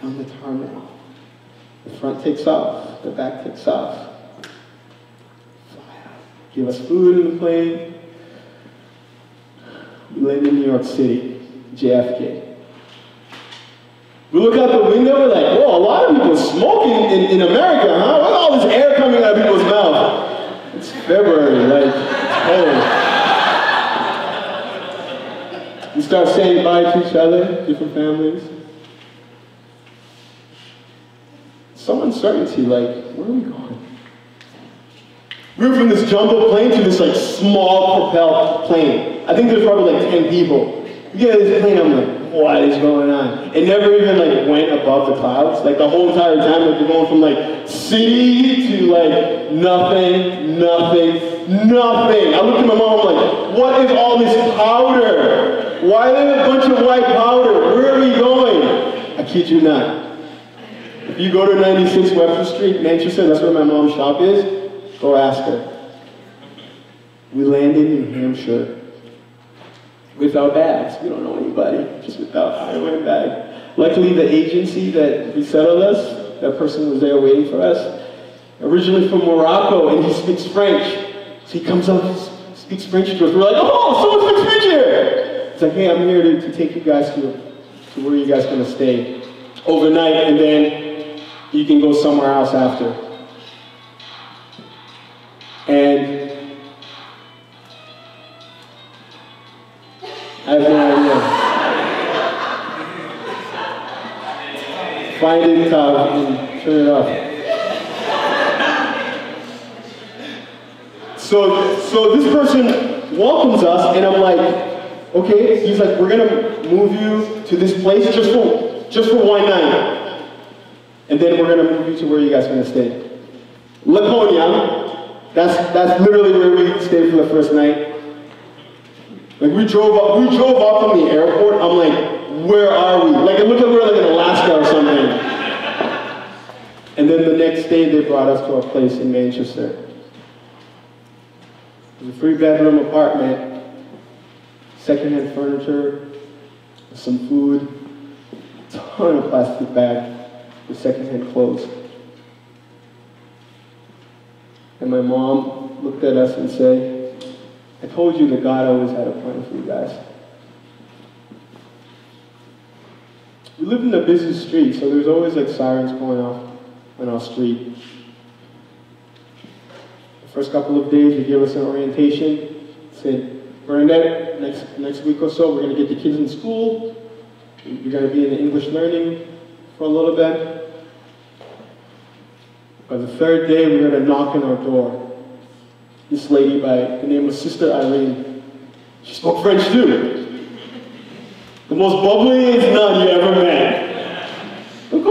On the tarmac. The front takes off, the back takes off. Give us food in the plane. We land in New York City, JFK. We look out the window, we're like, whoa, a lot of people smoking in America, huh? What's all this air coming out of people's mouth? It's February, like, hey. We start saying bye to each other, different families. Some uncertainty, like, where are we going? We were from this jumbo plane to this like small propelled plane. I think there's probably like 10 people. We get in this plane, I'm like, what is going on? It never even like went above the clouds. Like the whole entire time, like we're going from like city to like nothing. I looked at my mom, I'm like, what is all this powder? Why there's a bunch of white powder? Where are we going? I kid you not. If you go to 96 Webster Street, Manchester, that's where my mom's shop is, go ask her. We landed in Hampshire with our bags. We don't know anybody, just with our highway bag. Luckily, the agency that resettled us, that person was there waiting for us, originally from Morocco, and he speaks French. So he comes up, speaks French to us. We're like, oh, someone speaks French here! It's like, hey, I'm here to take you guys to where you guys going to stay overnight, and then you can go somewhere else after. And I have no idea. Find it and turn it off. So this person welcomes us, and I'm like, okay. He's like, we're gonna move you to this place just for one night, and then we're gonna move you to where you guys are gonna stay. Laconia. That's literally where we stayed for the first night. Like we drove up from the airport. I'm like, where are we? Like it looked like we were like in Alaska or something. And then the next day they brought us to a place in Manchester. It was a 3-bedroom apartment, secondhand furniture, some food, a ton of plastic bags with secondhand clothes. And my mom looked at us and said, I told you that God always had a plan for you guys. We lived in a busy street, so there's always like sirens going off on our street. The first couple of days, they gave us an orientation, said, Bernadette, next week or so, we're going to get the kids in school. You're going to be in the English learning for a little bit. By the third day, we heard a knock on our door. This lady by the name of Sister Irene. She spoke French too. The most bubbliest nun you ever met. Like,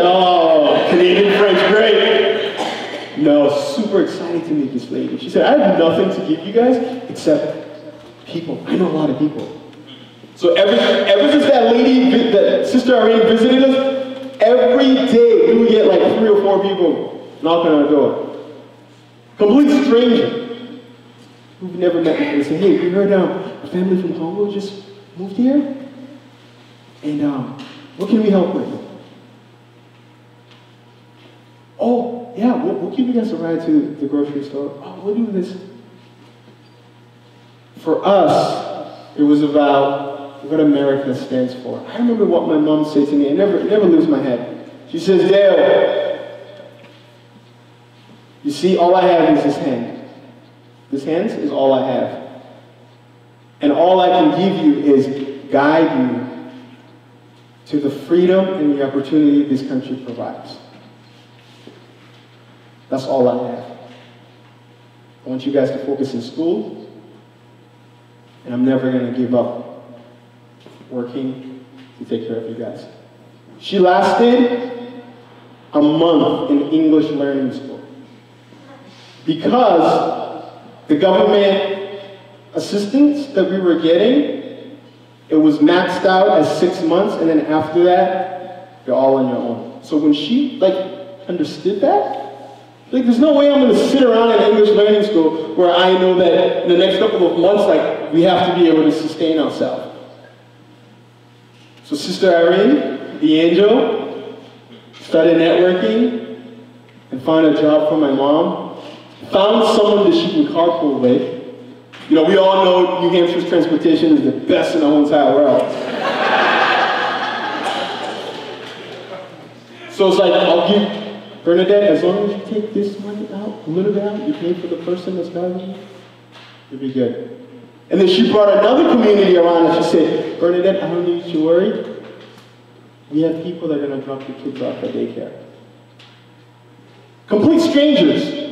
oh, Canadian French, great. No, super excited to meet this lady. She said, I have nothing to give you guys except people. I know a lot of people. So ever since that lady, that Sister Irene visited us, every day we would get like 3 or 4 people knocking on our door. Complete stranger who've never met before. They say, hey, we heard a family from Congo just moved here, and what can we help with? Oh, yeah, we'll give you guys a ride to the grocery store. Oh, we'll do this. For us, it was about what America stands for. I remember what my mom said to me. It never leaves my head. She says, Deo, you see, all I have is this hand. This hand is all I have. And all I can give you is guide you to the freedom and the opportunity this country provides. That's all I have. I want you guys to focus in school, and I'm never going to give up working to take care of you guys. She lasted a month in English learning school because the government assistance that we were getting, it was maxed out as 6 months, and then after that, you're all on your own. So when she understood that, there's no way I'm going to sit around in English learning school where I know that in the next couple of months, we have to be able to sustain ourselves. So Sister Irene, the angel, started networking and found a job for my mom. Found someone that she can carpool with. You know, we all know New Hampshire's transportation is the best in the whole entire world. So it's like, I'll give Bernadette, as long as you take this money out, a little bit out, you pay for the person that's driving you, you'll be good. And then she brought another community around and she said, Bernadette, I don't need you to worry. We have people that are going to drop your kids off at daycare. Complete strangers.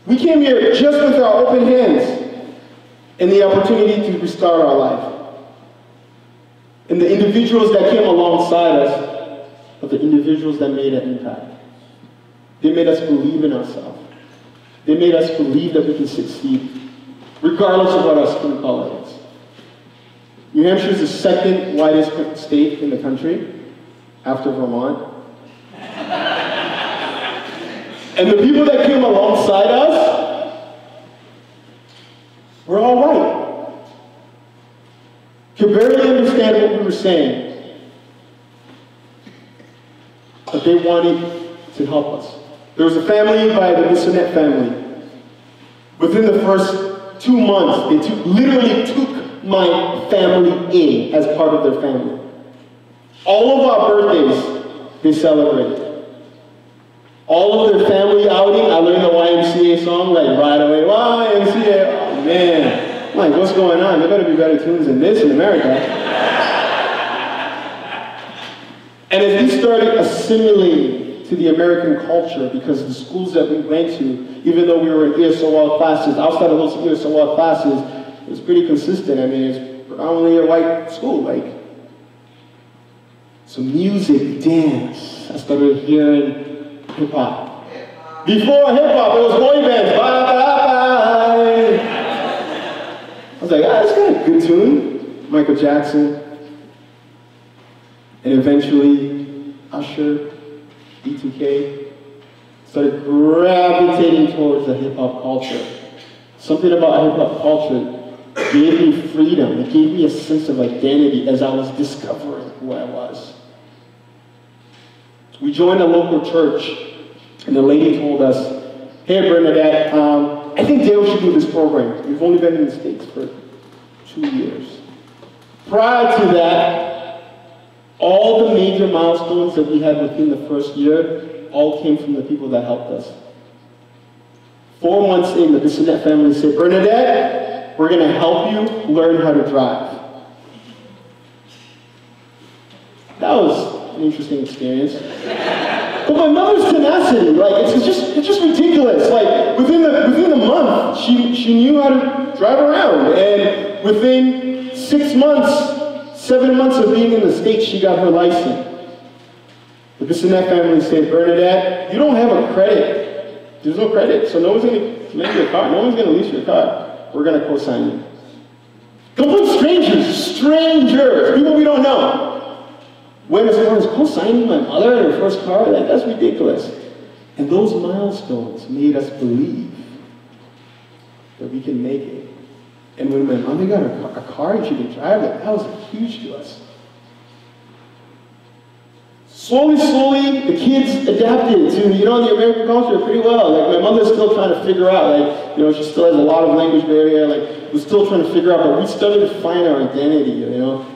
We came here just with our open hands. and the opportunity to restart our life. And the individuals that came alongside us are the individuals that made an impact. They made us believe in ourselves. They made us believe that we can succeed, regardless of what our skin color is. New Hampshire is the second whitest state in the country, after Vermont. And the people that came alongside us were all white. Could barely understand what we were saying, but they wanted to help us. There was a family by the Bissonnette family. Within the first 2 months, they literally took my family in as part of their family. All of our birthdays, they celebrated. All of their family outing, I learned the YMCA song, like right away, YMCA. Oh man, I'm like, what's going on? There better be better tunes than this in America. And as we started assimilating to the American culture, because the schools that we went to, even though we were in ESOL classes, outside of those ESOL classes, it was pretty consistent. I mean, it's predominantly a white school, like. So music, dance, I started hearing hip-hop. Before hip-hop, it was boy bands. Bye, bye, bye. I was like, it's got a good tune. Michael Jackson. And eventually, Usher, B2K, started gravitating towards the hip-hop culture. Something about hip-hop culture gave me freedom. It gave me a sense of identity as I was discovering who I was. We joined a local church, and the lady told us, hey Bernadette, I think Deo should do this program. We've only been in the States for 2 years. Prior to that, all the major milestones that we had within the first year all came from the people that helped us. 4 months in, the Bissonnette family said, Bernadette, we're going to help you learn how to drive. That was an interesting experience. But my mother's tenacity, like, it's just ridiculous. Like, within the month, she knew how to drive around. And within 6 months, 7 months of being in the States, she got her license. The Bissonnette family said, Bernadette, you don't have a credit. There's no credit, so no one's going to lend you a car. No one's going to lease your car. We're going to co-sign you. Complete strangers, people we don't know. When as far as co-signing my mother in her first car, like, that's ridiculous. And those milestones made us believe that we can make it. And when my mother got a car and she could drive it, that was huge to us. Slowly, the kids adapted to, the American culture pretty well. Like, my mother's still trying to figure out, like, she still has a lot of language barrier, like, we're still trying to figure out, but we started to find our identity,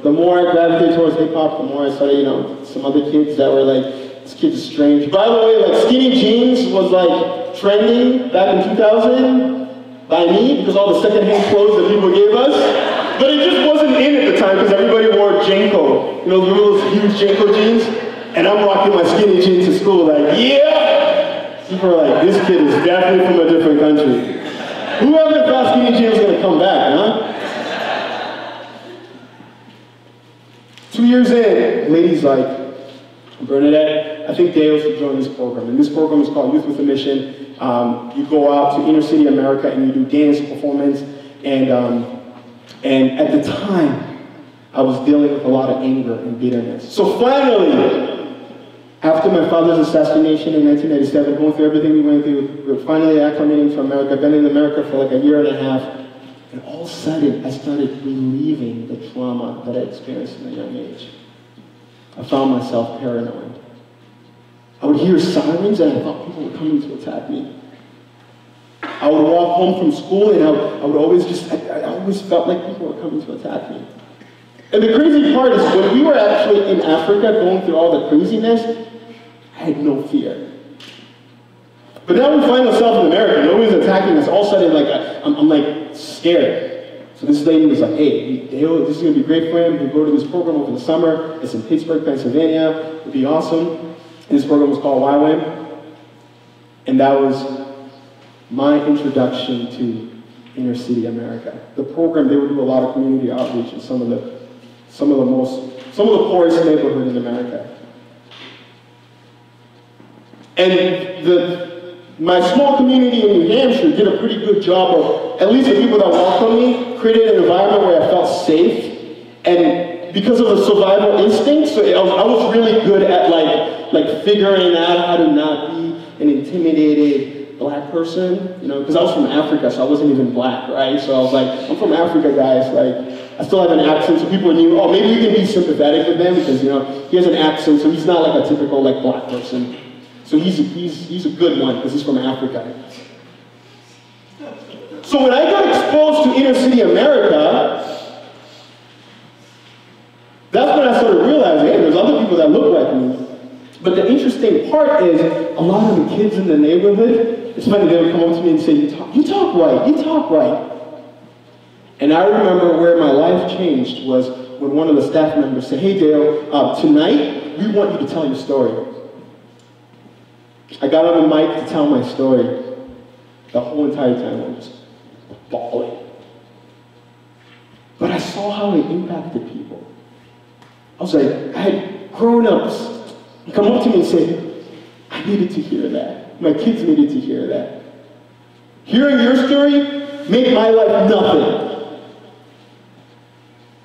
The more I gravitated towards hip-hop, the more I started, some other kids that were like, this kid's strange. By the way, like, skinny jeans was, like, trending back in 2000 by me, because all the secondhand clothes that people gave us. But it just wasn't in at the time, because everybody wore Janko. Those huge Janko jeans? And I'm rocking my skinny jeans to school, like, yeah! People are like, this kid is definitely from a different country. Whoever thought skinny jeans was going to come back, huh? 2 years in, lady's like, Bernadette, I think Deo should join this program. And this program is called Youth with a Mission. You go out to inner city America and you do dance performance. And at the time, I was dealing with a lot of anger and bitterness. So finally, after my father's assassination in 1997, going through everything we went through, we were finally acclimating to America. I've been in America for like a year and a half. And all of a sudden, I started relieving the trauma that I experienced at a young age. I found myself paranoid. I would hear sirens and I thought people were coming to attack me. I would walk home from school and I would always I always felt like people were coming to attack me. And the crazy part is when we were actually in Africa going through all the craziness, I had no fear. But now we find ourselves in America, nobody's attacking us, all of a sudden like, I'm like scared. So this lady was like, hey, Deo, this is going to be great for him. He'll go to this program over the summer. It's in Pittsburgh, Pennsylvania. It'll be awesome. And this program was called YWAM. And that was my introduction to inner city America. The program, they would do a lot of community outreach in some of the poorest neighborhoods in America. And my small community in New Hampshire did a pretty good job of, at least the people that welcomed me, created an environment where I felt safe. And because of the survival instinct, so I was really good at like figuring out how to not be an intimidated black person, you know, because I was from Africa, so I wasn't even black, right? So I was like, I'm from Africa, guys, like, I still have an accent, so people knew, oh, maybe we can be sympathetic with him because, you know, he has an accent, so he's not like a typical, like, black person. So he's a good one, because he's from Africa. So when I got exposed to inner city America, that's when I started realizing, hey, there's other people that look like me. But the interesting part is, a lot of the kids in the neighborhood, it's funny, they would come up to me and say, you talk white. And I remember where my life changed was when one of the staff members said, hey Dale, tonight, we want you to tell your story. I got on the mic to tell my story. The whole entire time I was bawling. But I saw how it impacted people. I was like, I had grown-ups come up to me and say, I needed to hear that. My kids needed to hear that. Hearing your story made my life nothing.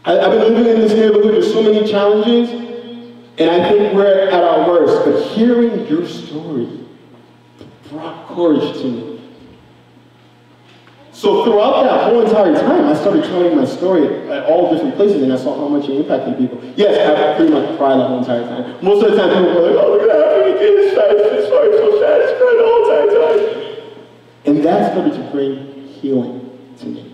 I've been living in this neighborhood with so many challenges, and I think we're at our worst, but hearing your story brought courage to me. So throughout that whole entire time, I started telling my story at all different places, and I saw how much it impacted people. Yes, I pretty much cried the whole entire time. Most of the time, people were like, oh, look at that African kid, this story is so sad, it's crying the whole entire time. And that started to bring healing to me.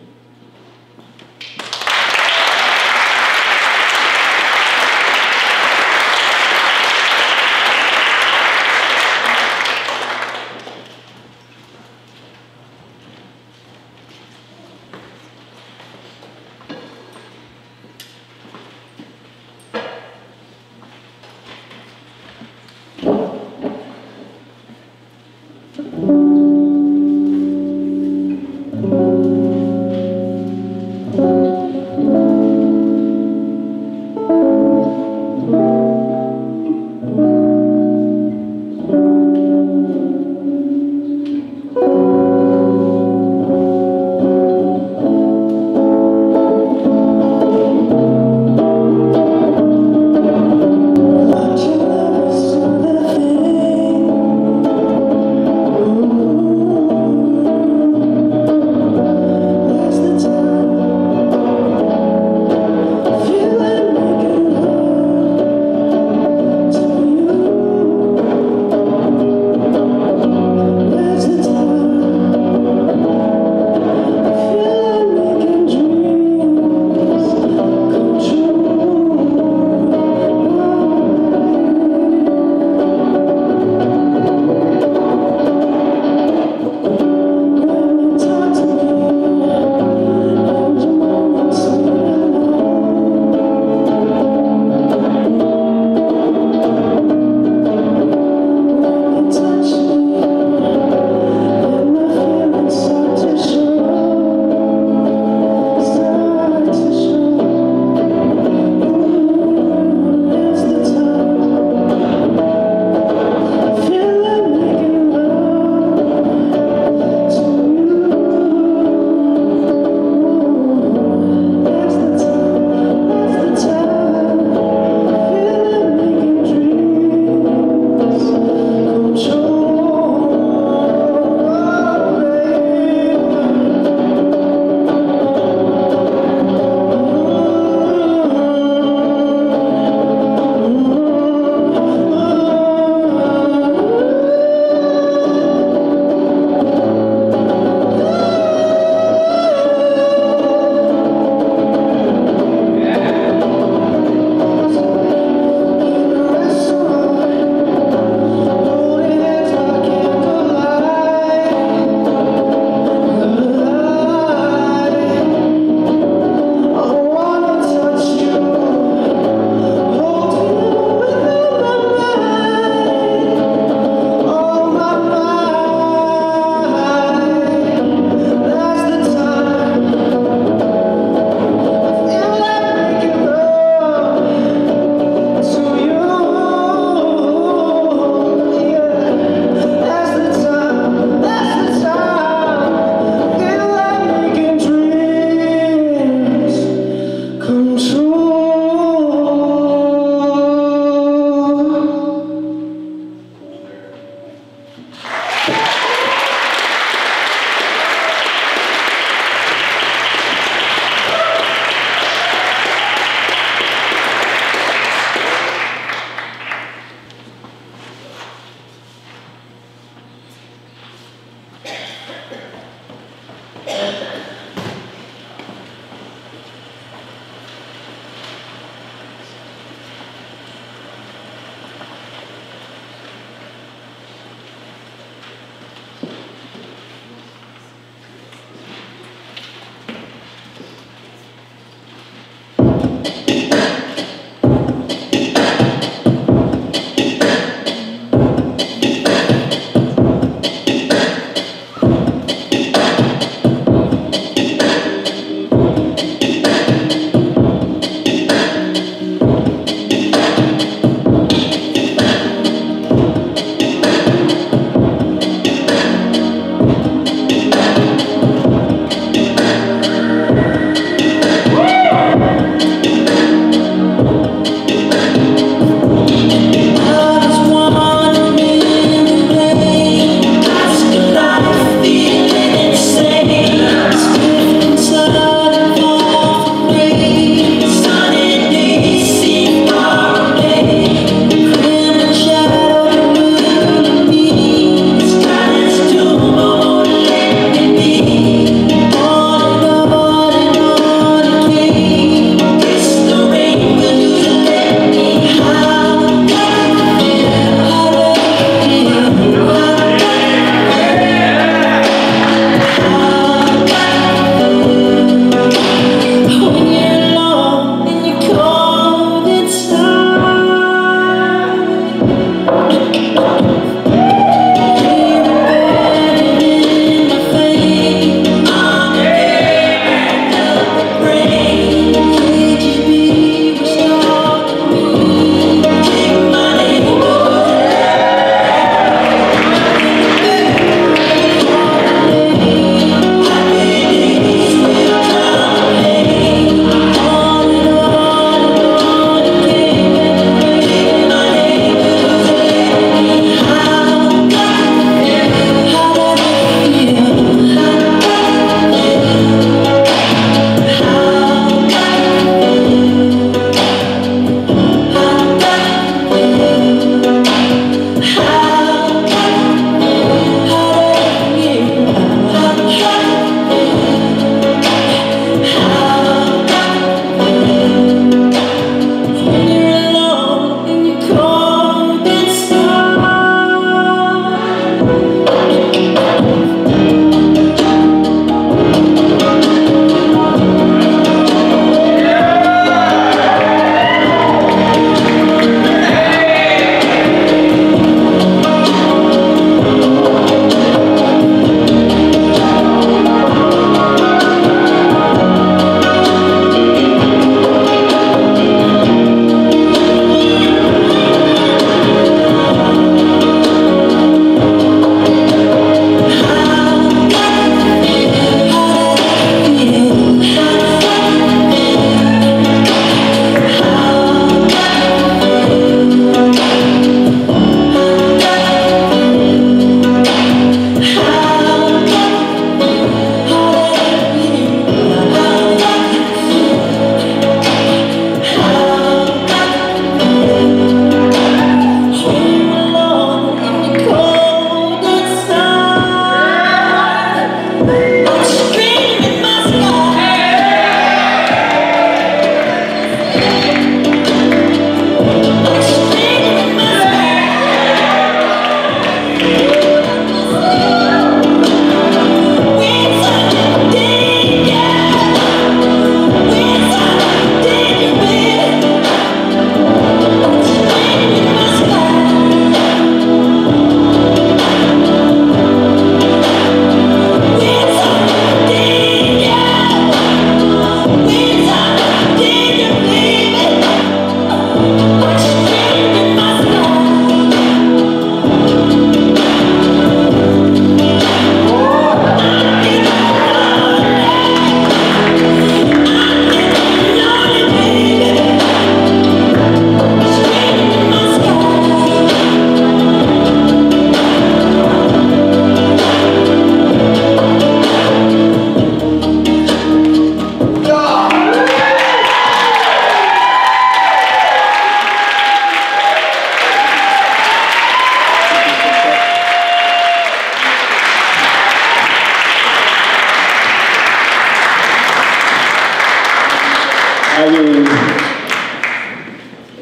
I mean,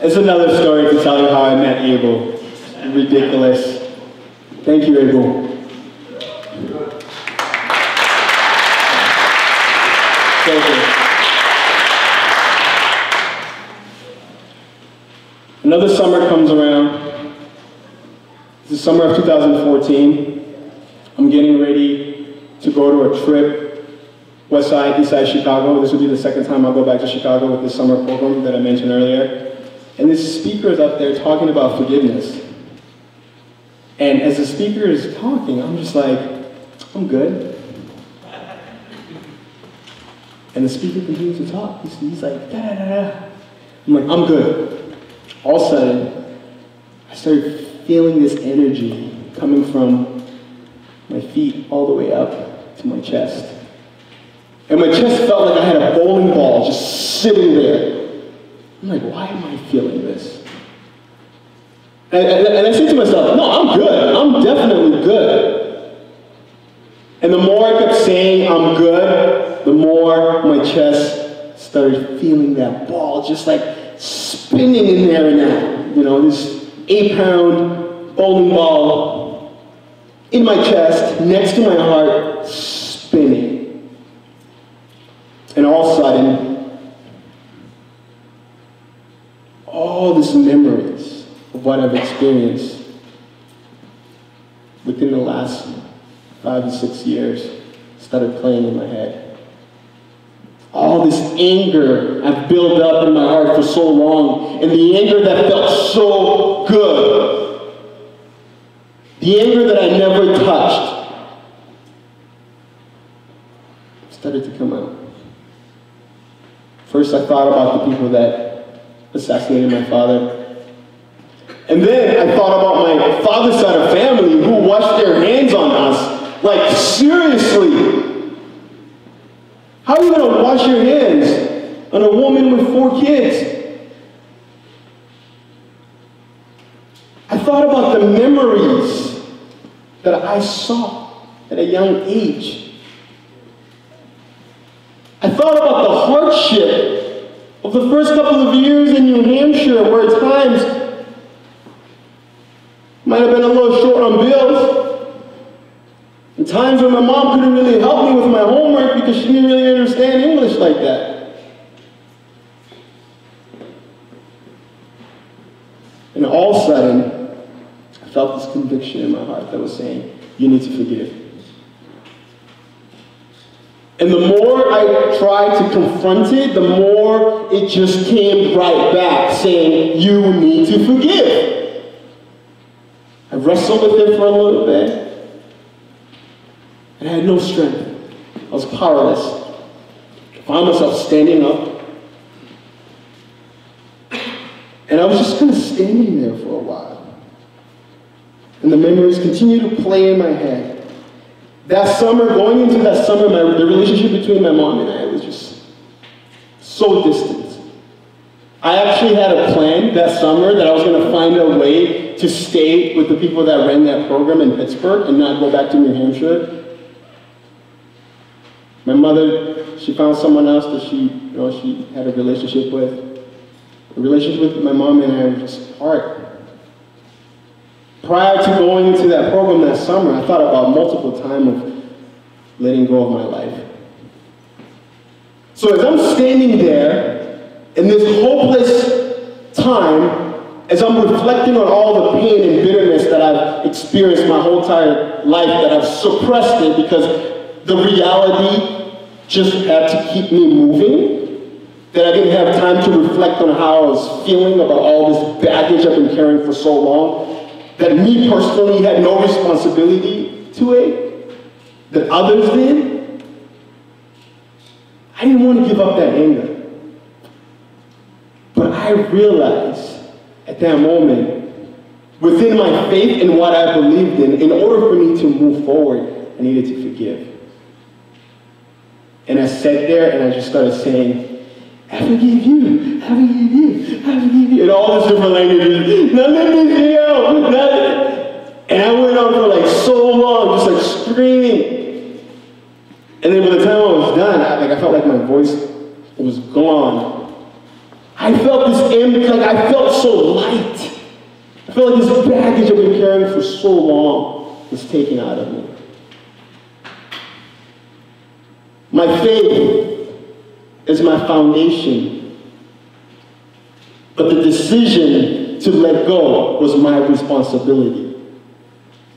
it's another story to tell you how I met Abel. Ridiculous. Thank you, Abel. Thank you. Another summer comes around. It's the summer of 2014. I'm getting ready to go to a trip, west side, east side Chicago. This will be the second time I'll go back to Chicago with this summer program that I mentioned earlier. And this speaker is up there talking about forgiveness. And as the speaker is talking, I'm just like, I'm good. And the speaker continues to talk. He's like, da-da-da-da. I'm like, I'm good. All of a sudden, I started feeling this energy coming from my feet all the way up to my chest. And my chest felt like I had a bowling ball just sitting there. I'm like, why am I feeling this? And I said to myself, no, I'm good. I'm definitely good. And the more I kept saying I'm good, the more my chest started feeling that ball just like spinning in there and out. You know, this 8-pound bowling ball in my chest, next to my heart, spinning. And all of a sudden, all these memories of what I've experienced within the last 5 to 6 years started playing in my head. All this anger I've built up in my heart for so long, and the anger that felt so good, the anger that I never touched, started to come out. First, I thought about the people that assassinated my father. And then I thought about my father's side of family who washed their hands on us. Like, seriously. How are you going to wash your hands on a woman with 4 kids? I thought about the memories that I saw at a young age. I thought about the hardship of the first couple of years in New Hampshire, where at times might have been a little short on bills. And times when my mom couldn't really help me with my homework because she didn't really understand English like that. And all of a sudden, I felt this conviction in my heart that was saying, you need to forgive. And the more I tried to confront it, the more it just came right back, saying, you need to forgive. I wrestled with it for a little bit, and I had no strength. I was powerless. I found myself standing up, and I was just kind of standing there for a while. And the memories continued to play in my head. That summer, going into that summer, the relationship between my mom and I was just so distant. I actually had a plan that summer that I was going to find a way to stay with the people that ran that program in Pittsburgh and not go back to New Hampshire. My mother, she found someone else that she had a relationship with. The relationship with my mom and I was just apart. Prior to going into that program that summer, I thought about multiple times of letting go of my life. So as I'm standing there in this hopeless time, as I'm reflecting on all the pain and bitterness that I've experienced my whole entire life, that I've suppressed it because the reality just had to keep me moving, that I didn't have time to reflect on how I was feeling about all this baggage I've been carrying for so long, that me personally had no responsibility to it, that others did. I didn't want to give up that anger. But I realized at that moment, within my faith in what I believed in order for me to move forward, I needed to forgive. And I sat there and I just started saying, I forgive you, I forgive you, I forgive you, and all these different languages. Now let me Deo. And I went on for like so long, just like screaming. And then by the time I was done, I felt like my voice was gone. I felt I felt so light. I felt like this baggage I've been carrying for so long was taken out of me. My faith is my foundation, but the decision to let go was my responsibility.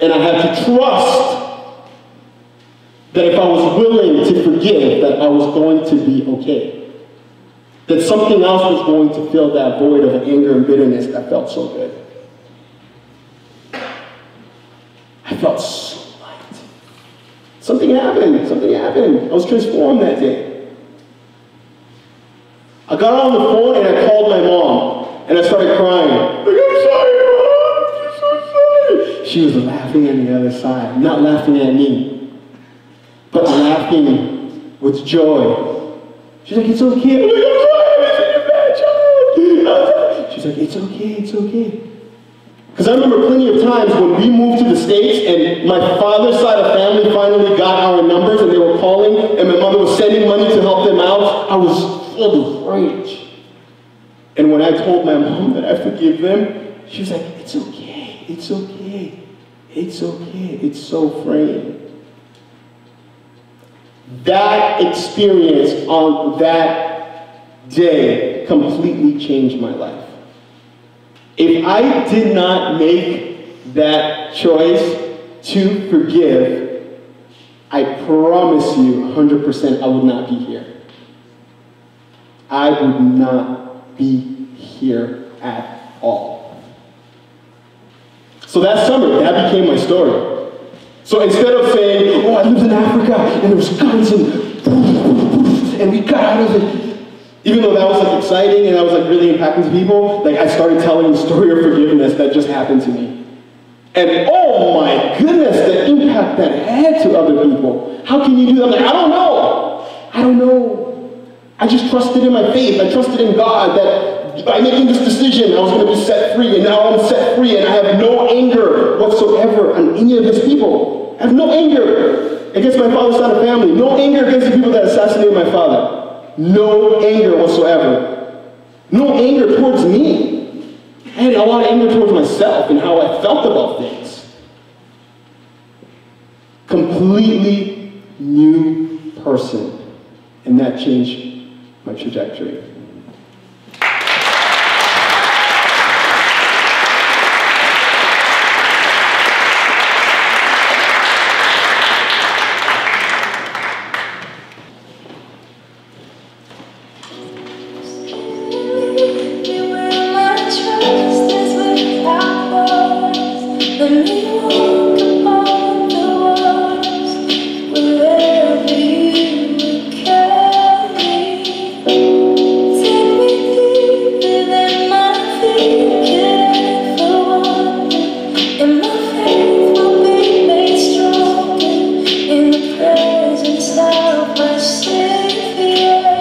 And I had to trust that if I was willing to forgive, that I was going to be okay. That something else was going to fill that void of anger and bitterness that felt so good. I felt so light. Something happened. I was transformed that day. I got on the phone and I called my mom and I started crying. Like, I'm sorry, Mom, I'm so sorry. She was laughing on the other side, not laughing at me, but laughing with joy. She's like, it's okay. I'm like, I'm sorry, I'm such a bad child. She's like, it's okay. Because I remember plenty of times when we moved to the States and my father's side of family finally got our numbers and they were calling and my mother was sending money to help them out, I was full of rage. And when I told my mom that I forgive them, she was like, it's okay. It's so freeing. That experience on that day completely changed my life. If I did not make that choice to forgive, I promise you 100% I would not be here. I would not be here at all. So that summer, that became my story. So instead of saying, oh, I lived in Africa and there was guns and we got out of it, even though that was like exciting and that was like really impacting to people, like I started telling the story of forgiveness that just happened to me. And oh my goodness, the impact that had to other people. How can you do that? I'm like, I don't know. I just trusted in my faith. I trusted in God that by making this decision, I was going to be set free. And now I'm set free and I have no anger whatsoever on any of these people. I have no anger against my father's side of family. No anger against the people that assassinated my father. No anger whatsoever. No anger towards me. I had a lot of anger towards myself and how I felt about things. Completely new person. And that changed my trajectory. In the presence of my Savior.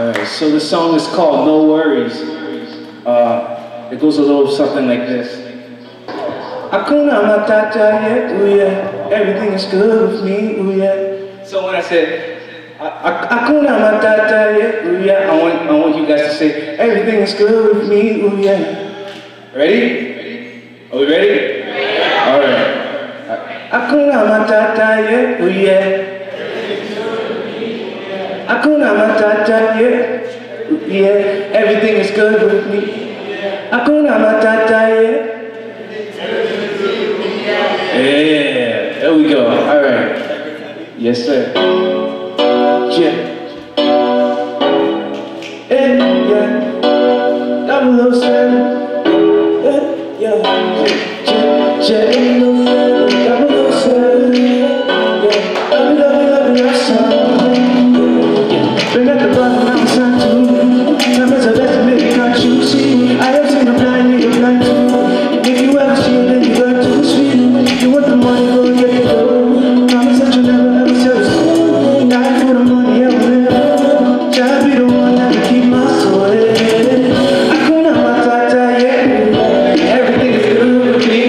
Alright, so the song is called No Worries. It goes a little something like this. Hakuna Matata, yeah, ooh yeah, everything is good with me, ooh yeah. So when I said, Hakuna Matata, yeah, ooh yeah, I want you guys to say, everything is good with me, ooh yeah. Ready? Are we ready? Yeah. Alright. Hakuna Matata, yeah, ooh yeah. Hakuna Matata, yeah, ooh yeah, everything is good with me. Hakuna Matata, yeah. Yeah, there we go. All right. Yes, sir. Yeah. Yeah. 007. Yeah. Yeah. 007. Yeah. Bring out the bottom, now it's time to. Time is the best to make it not you see. I have seen a blind, you're blind too. If you ever see it, then you got to sweet. You want the money, go get it, go. Promise that you never ever sell school. Die for the money, I will never. Try to be the one that can keep my soul. Hakuna Matata, yeah. Everything is good with me.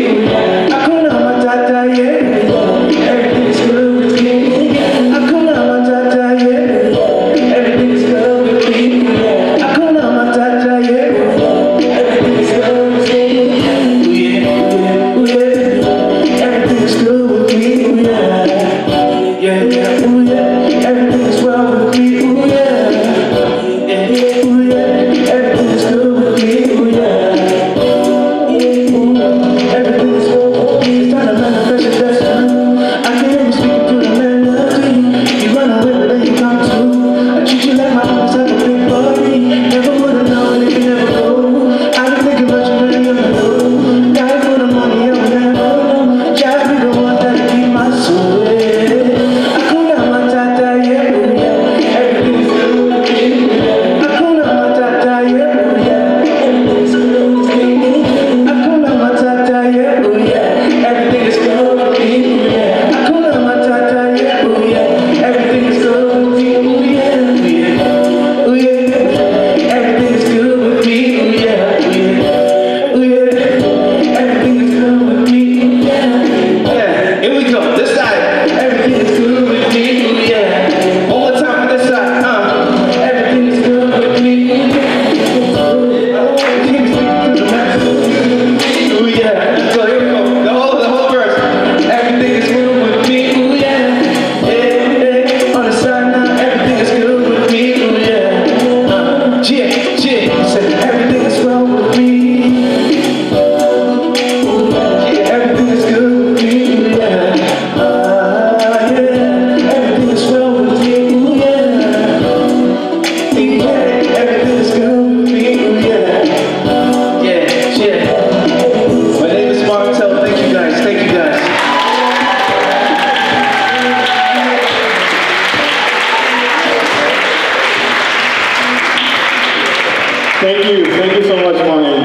Hakuna Matata, yeah. Everything is good with me. Hakuna Matata, yeah. Everything is good with me. Hakuna Matata, yeah. Everything is good with me. Ooh yeah. Everything is good with me. Ooh yeah. Yeah. Ooh yeah. Everything is well with me. Ooh yeah. Yeah. Ooh yeah. Everything is good with me. Ooh yeah. Everything is good with me. It's time to manifest your destiny. I can hear you speaking through the melody. You run away, but then you come to. I treat you like my house, like a big party. Never would've known if you never go. I've been thinking about you, really, never know. Die for the money, I will never. Try to be the one that can keep my soul. Hakuna Matata, yeah, ooh yeah. Everything is good with me. Hakuna Matata, yeah, ooh yeah. Everything is good with me. Hakuna Matata, yeah, ooh yeah. Everything is good with me. Hakuna Matata, yeah, ooh yeah. Everything is good with me. Ooh yeah, ooh yeah. Everything is good with me. Ooh yeah, ooh yeah. Everything is good with me. Yeah, here we go. This side. Everything is good with me. Ooh yeah. One more time for this side. Everything is good with me. Everything is good with me. Ooh yeah. So here we go. The whole verse. Everything is good with me. Ooh yeah. Yeah. On the side now. Everything is good with me. Ooh yeah. Yeah. Say everything is well with me. Yeah. Everything is good with me. Yeah. Yeah. Everything is well with me. Ooh yeah. Yeah. Everything is good with me. Ooh yeah. Yeah. My name is Martel. Thank you guys. Thank you guys. Thank you so much, Martin.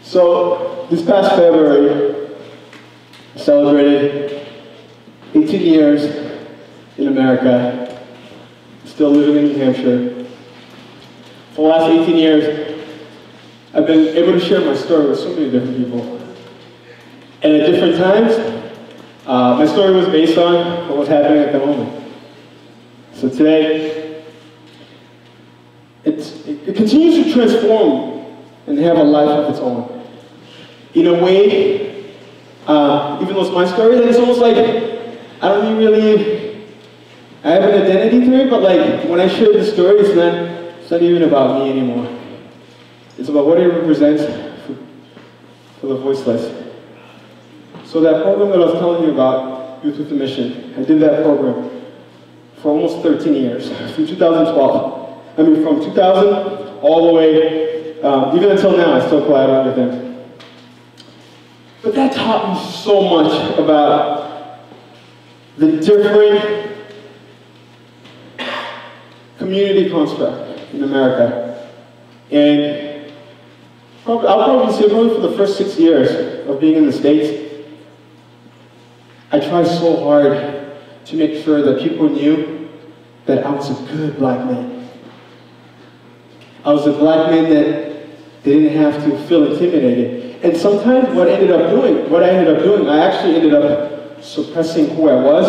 So, this past February, I celebrated 18 years in America, still living in New Hampshire. For the last 18 years, I've been able to share my story with so many different people. And at different times, my story was based on what was happening at the moment. So today, it continues to transform and have a life of its own. In a way, even though it's my story, it's almost like I don't really, I have an identity to it, but like when I share the story, it's not even about me anymore. It's about what it represents for the voiceless. So that program that I was telling you about, Youth with a Mission, I did that program for almost 13 years, from 2012. I mean, from 2000 all the way, even until now, I still collaborate with him. But that taught me so much about the different community construct in America. And I'll probably say for the first 6 years of being in the States, I tried so hard to make sure that people knew that I was a good black man. I was a black man that they didn't have to feel intimidated. And sometimes what I ended up doing, I actually ended up suppressing who I was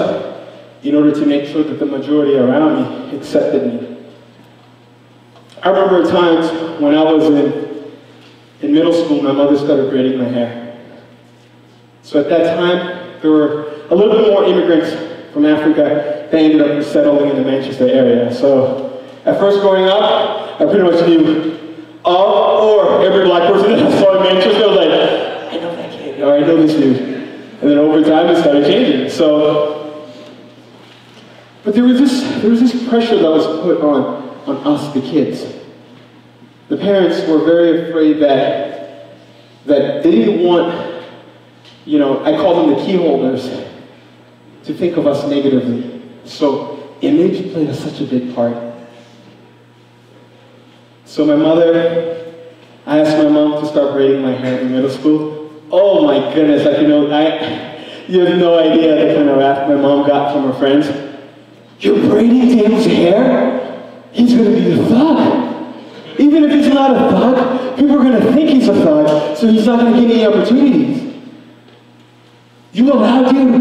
in order to make sure that the majority around me accepted me. I remember times when I was in middle school, my mother started braiding my hair. So at that time, there were a little bit more immigrants from Africa that ended up settling in the Manchester area. So at first growing up, I pretty much knew or every black person that I saw in Manchester. I was like, I know that kid, or I know this dude. And then over time, it started changing. So, but there was this pressure that was put on us, the kids. The parents were very afraid that they didn't want, I call them the key holders, to think of us negatively. So image played such a big part. So I asked my mom to start braiding my hair in middle school. Oh my goodness, you have no idea the kind of wrath my mom got from her friends. You're braiding Dale's hair? He's gonna be a thug. Even if he's not a thug, people are gonna think he's a thug, so he's not gonna get any opportunities. You allowed him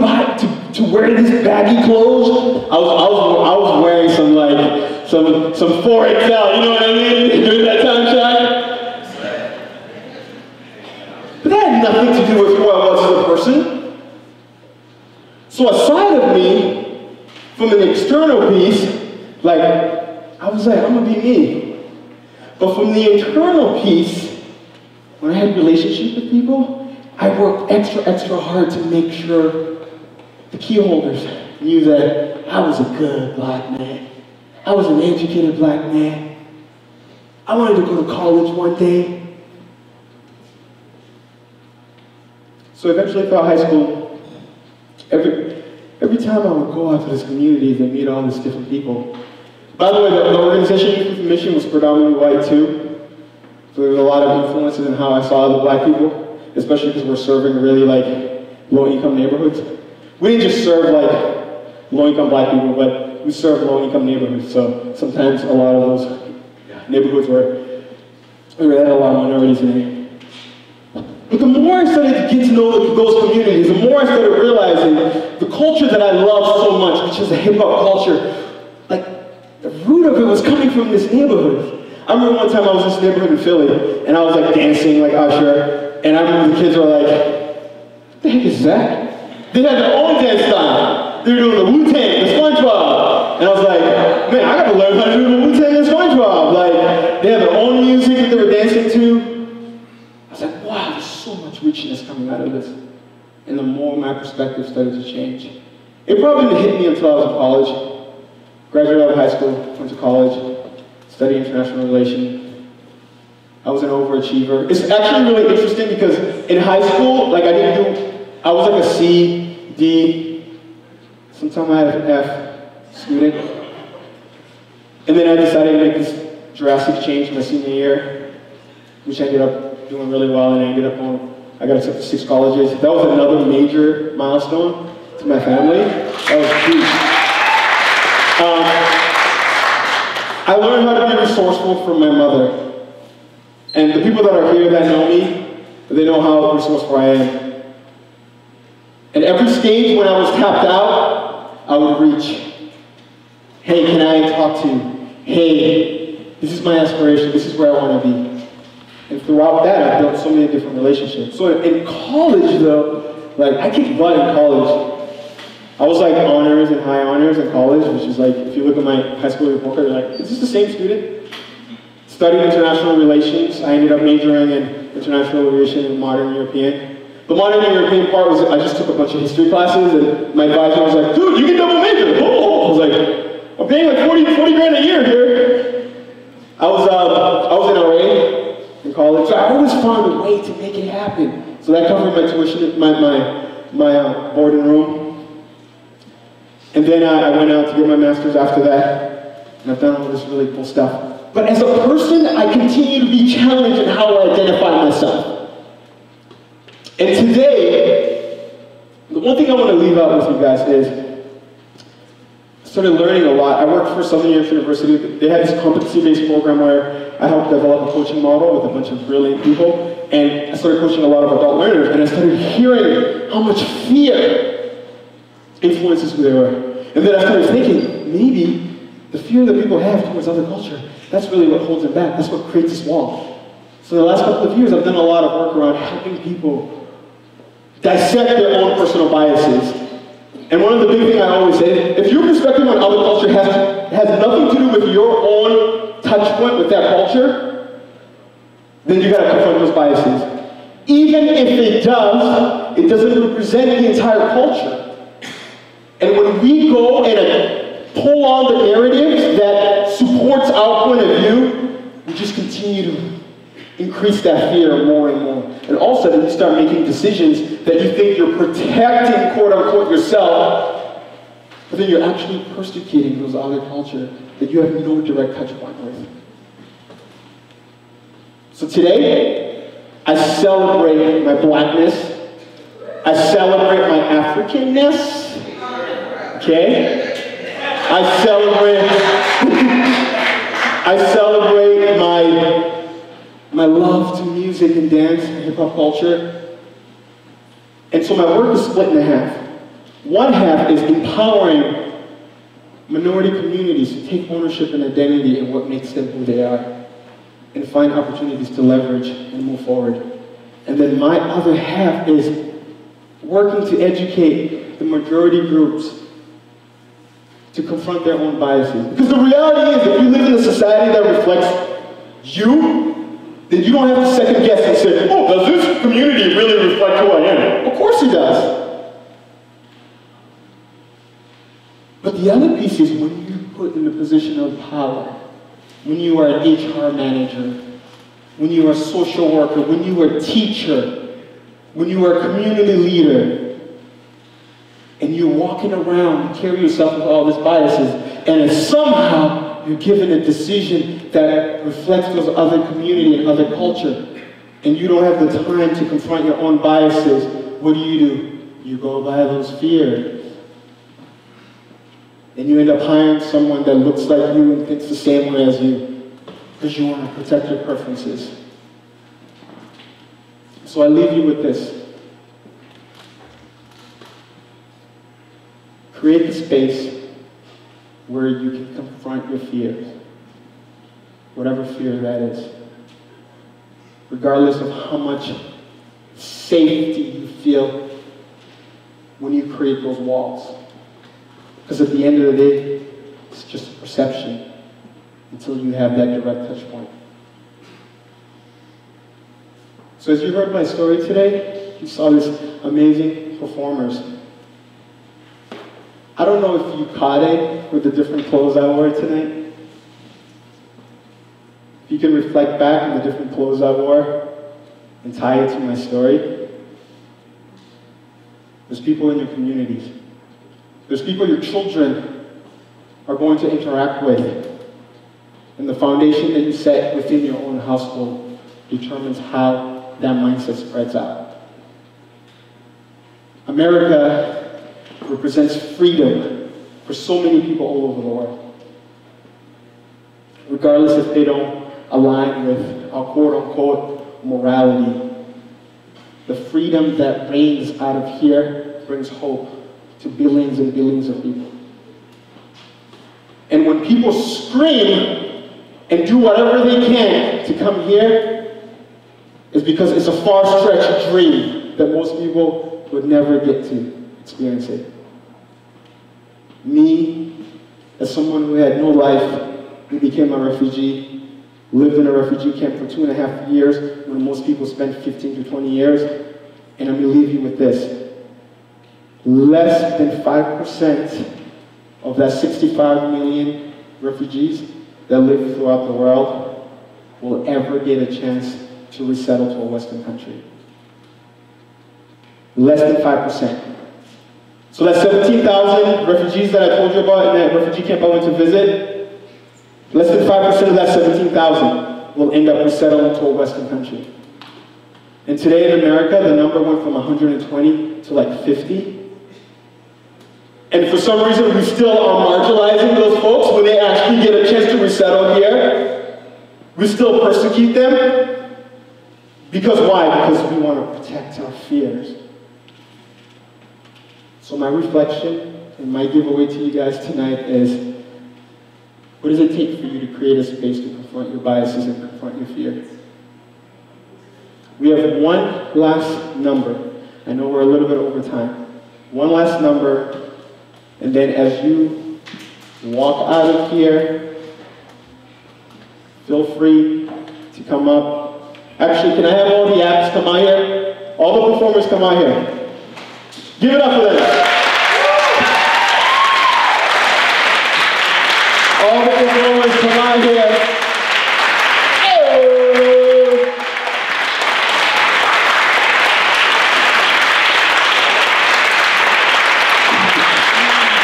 to wear these baggy clothes? I was wearing some 4XL, you know what I mean? During that time, Shaq. But that had nothing to do with who I was as a person. So aside of me, from an external piece, I was like, I'm gonna be me. But from the internal piece, when I had relationships with people, I worked extra hard to make sure the key holders knew that I was a good black man. I was an educated black man. I wanted to go to college one day. So eventually throughout high school, every time I would go out to this community and meet all these different people. By the way, the organization Youth with a Mission was predominantly white too. So there was a lot of influences in how I saw the black people, especially because we're serving really low-income neighborhoods. We didn't just serve low-income black people, but we served low-income neighborhoods. So sometimes a lot of those neighborhoods we had a lot of minorities in it. But the more I started to get to know those communities, the more I started realizing the culture that I love so much, which is the hip-hop culture, the root of it was coming from this neighborhood. I remember one time I was in this neighborhood in Philly, and I was dancing like Usher, and I remember the kids were like, what the heck is that? They had their own dance style. They were doing the Wu-Tang, the SpongeBob. And I was like, man, I gotta learn how to do the Wu-Tang and SpongeBob. They had their own music that they were dancing to. I was like, wow, there's so much richness coming out of this. And the more my perspective started to change. It probably didn't hit me until I was in college. Graduated out of high school, went to college, studied international relations. I was an overachiever. It's actually really interesting because in high school, I was like a C, D, sometimes I had an F student. And then I decided to make this drastic change my senior year, which I ended up doing really well, and I got accepted to 6 colleges. That was another major milestone to my family. That was huge. I learned how to be resourceful from my mother. And the people that are here that know me, they know how resourceful I am. At every stage when I was tapped out, I would reach. Hey, can I talk to you? Hey, this is my aspiration, this is where I want to be. And throughout that, I've built so many different relationships. So in college though, I kicked butt in college. I was honors and high honors in college, which is if you look at my high school report card, you're like, is this the same student? Studied international relations. I ended up majoring in international relations and modern European. The modern European part was I just took a bunch of history classes, and my advisor was like, dude, you can double major. Oh. I was like, I'm paying 40 grand a year here. I was in LA in college, so I always found a way to make it happen. So that covered my tuition, my board and room. And then I went out to get my master's after that, and I've done all this really cool stuff. But as a person, I continue to be challenged in how I identify myself. And today, the one thing I want to leave out with you guys is, started learning a lot. I worked for Southern University. They had this competency-based program where I helped develop a coaching model with a bunch of brilliant people. And I started coaching a lot of adult learners, and I started hearing how much fear influences who they were. And then I started thinking, maybe the fear that people have towards other culture, that's really what holds them back. That's what creates this wall. So the last couple of years, I've done a lot of work around helping people dissect their own personal biases. And one of the big things I always say, if your perspective on other culture has nothing to do with your own touch point with that culture, then you gotta confront those biases. Even if it does, it doesn't represent the entire culture. And when we go and pull on the narrative that supports our point of view, we just continue to increase that fear more and more. And all of a sudden you start making decisions that you think you're protecting, quote unquote, yourself, but then you're actually persecuting those other cultures that you have no direct touch point with. So today, I celebrate my blackness. I celebrate my Africanness. Okay? I celebrate my love to music and dance and hip-hop culture. And so my work is split in half. One half is empowering minority communities to take ownership and identity in what makes them who they are and find opportunities to leverage and move forward. And then my other half is working to educate the majority groups to confront their own biases. Because the reality is, if you live in a society that reflects you, then you don't have to second guess and say, oh, does this community really reflect who I am? Of course it does. But the other piece is when you're put in a position of power, when you are an HR manager, when you are a social worker, when you are a teacher, when you are a community leader, and you're walking around and carry yourself with all these biases, and if somehow you're given a decision that reflects those other community and other culture, and you don't have the time to confront your own biases, what do? You go by those fears. And you end up hiring someone that looks like you and thinks the same way as you, because you want to protect your preferences. So I leave you with this. Create the space where you can confront your fears, whatever fear that is, regardless of how much safety you feel when you create those walls. Because at the end of the day, it's just a perception until you have that direct touch point. So as you heard my story today, you saw these amazing performers. I don't know if you caught it with the different clothes I wore tonight. If you can reflect back on the different clothes I wore and tie it to my story. There's people in your communities. There's people your children are going to interact with. And the foundation that you set within your own household determines how that mindset spreads out. America represents freedom for so many people all over the world. Regardless if they don't align with our quote-unquote morality. The freedom that reigns out of here brings hope to billions and billions of people. And when people scream and do whatever they can to come here, it's because it's a far-stretched dream that most people would never get to experience it. Me, as someone who had no life, who became a refugee, lived in a refugee camp for 2.5 years, when most people spend 15 to 20 years, and I'm going to leave you with this. Less than 5% of that 65 million refugees that live throughout the world will ever get a chance to resettle to a Western country. Less than 5%. So that 17,000 refugees that I told you about in that refugee camp I went to visit, less than 5% of that 17,000 will end up resettling to a Western country. And today in America, the number went from 120 to like 50. And for some reason, we still are marginalizing those folks when they actually get a chance to resettle here. We still persecute them. Because why? Because we want to protect our fears. So my reflection and my giveaway to you guys tonight is, what does it take for you to create a space to confront your biases and confront your fear? We have one last number. I know we're a little bit over time. One last number, and then as you walk out of here, feel free to come up. Actually, can I have all the acts come out here? All the performers come out here. Give it up for them. All the performers come out here.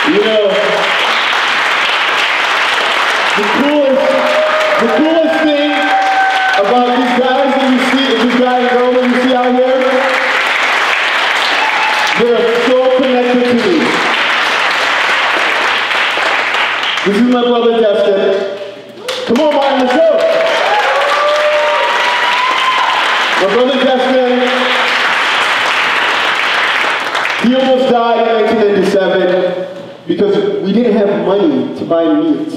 You know, the coolest thing about these guys that you see, these guys and girls that you see out here, they're so connected to me. This is my brother Destin. Come on, Martin, let's go. My brother Destin, he almost died in 1997 because we didn't have money to buy meat.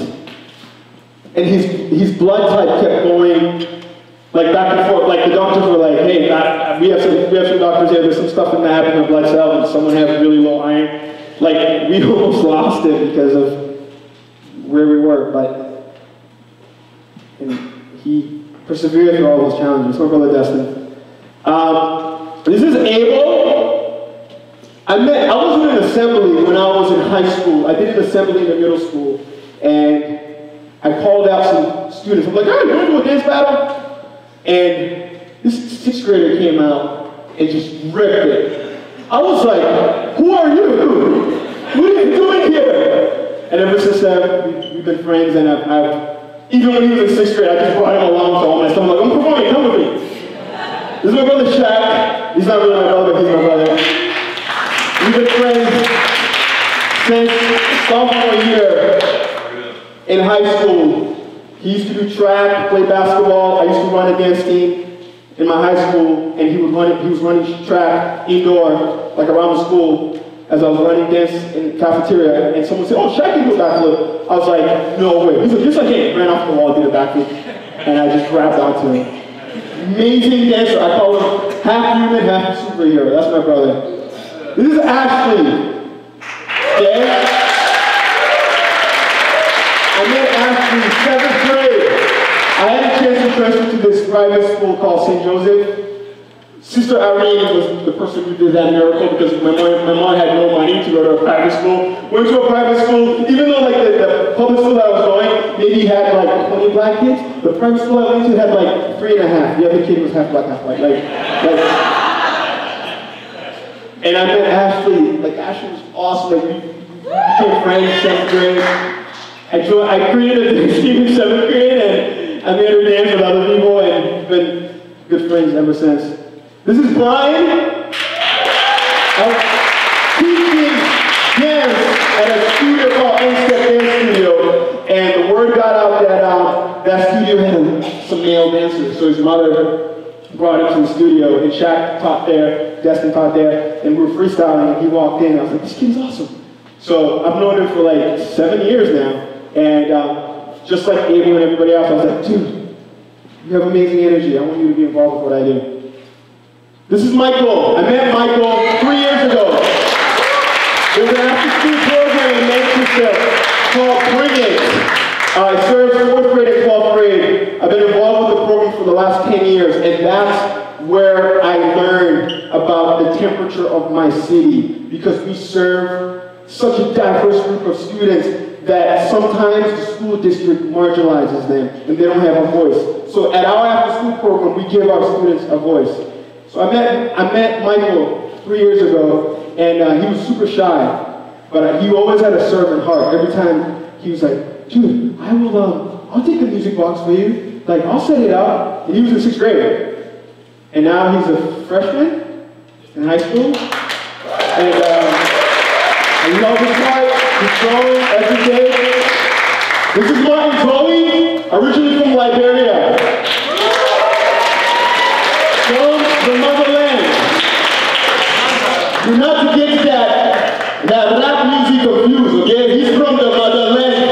And his blood type kept going like back and forth. Like the doctors were like, hey, we have some doctors here, there's some stuff in the abdomen blood cell and someone has really low iron. Like we almost lost it because of where we were, but he persevered through all those challenges. My brother Destin. This is Abel. I was in an assembly when I was in high school. I did an assembly in middle school, and I called out some students. I'm like, hey, you want to do a dance battle? And this 6th grader came out and just ripped it. I was like, who are you? What are you doing here? And ever since then, we've been friends, and even when he was in 6th grade, I just brought him along to all my stuff. I'm like, I'm performing, come with me. This is my brother Shaq. He's not really my brother, but he's my brother. We've been friends since sophomore year in high school. He used to do track, play basketball. I used to run a dance team in my high school, and he was running track indoor, like around the school, as I was running dance in the cafeteria, and someone said, oh, Shaq can do a backflip. I was like, no way. He's like, yes, I can. Ran off the wall, did a backflip, and I just grabbed onto him. Amazing dancer. I call him half human, half superhero. That's my brother. This is Ashley. Okay? I met Ashley 7th grade. I had a chance to transfer to this private school called St. Joseph. Sister Irene was the person who did that miracle because my mom had no money to go to a private school. Went to a private school, even though like the public school that I was going maybe had like 20 black kids, the private school I went to had like 3.5. The other kid was half black, half white. And I met Ashley. Like Ashley was awesome. Like we became friends 7th grade. I created a dance team in 7th grade, and I made her dance with other people, and we've been good friends ever since. This is Brian, teaching dance at a studio called Exeter Dance Studio, and the word got out that that studio had some male dancers, so his mother brought him to the studio, and Shaq taught there, Destin taught there, and we were freestyling, and he walked in, and I was like, this kid's awesome. So I've known him for like 7 years now, and just like Abel and everybody else, I was like, dude, you have amazing energy, I want you to be involved with what I do. This is Michael. I met Michael 3 years ago. There's an after-school program in Manchester called Bring It. I served 4th grade and 12th grade. I've been involved with the program for the last 10 years, and that's where I learned about the temperature of my city, because we serve such a diverse group of students that sometimes the school district marginalizes them, and they don't have a voice. So at our after-school program, we give our students a voice. So I met Michael 3 years ago, and he was super shy, but he always had a servant heart. Every time he was like, dude, I'll take the music box for you. Like, I'll set it up. And he was in 6th grade. And now he's a freshman in high school. And I love this part. He's growing every day. This is Martin Chloe, originally from Liberia. From the motherland. Do not get that rap music confused, okay? He's from the motherland,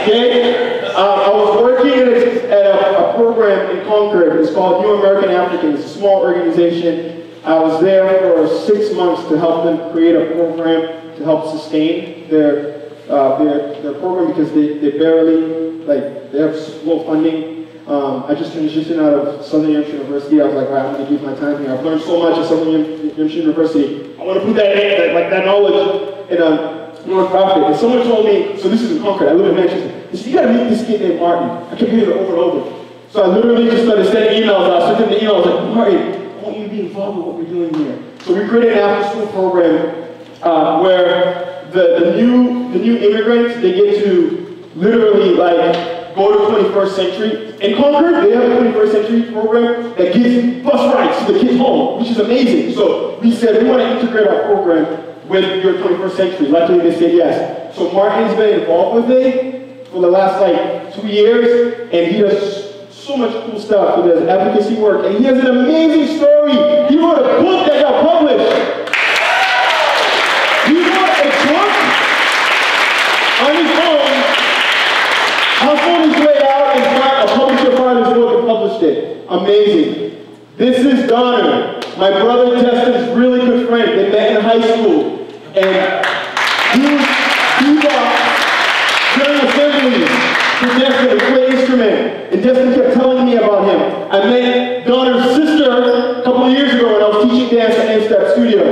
okay? I was working at a program in Concord. It's called New American Africans. It's a small organization. I was there for 6 months to help them create a program to help sustain their program because they barely, they have slow funding. I just transitioned out of Southern Hampshire University. I was like, all right, I'm gonna give my time here. I've learned so much at Southern Hampshire University. I want to put that knowledge in a non-profit. And someone told me, so this is in Concord, I live in Manchester. They said, you gotta meet this kid named Martin. I kept hearing it over and over. So I literally just started sending emails out. I sent him the email, I was like, Martin, I want you to be involved with what we're doing here. So we created an after-school program where the new immigrants, they get to literally go to 21st century. In Concord, they have a 21st century program that gives bus rides to the kids home, which is amazing. So we said we want to integrate our program with your 21st century. Luckily, they said yes. So Martin's been involved with it for the last 2 years, and he does so much cool stuff. He does advocacy work, and he has an amazing story. He wrote a book that got published. He wrote a book on his own, hustled his way out, and a publisher found his book and published it. Amazing. This is Donner, my brother Justin's really good friend. They met in high school, and he walked during assemblies for Justin to play instrument, and Justin kept telling me about him. I met Donner's sister a couple of years ago when I was teaching dance at Amsterdam Studio,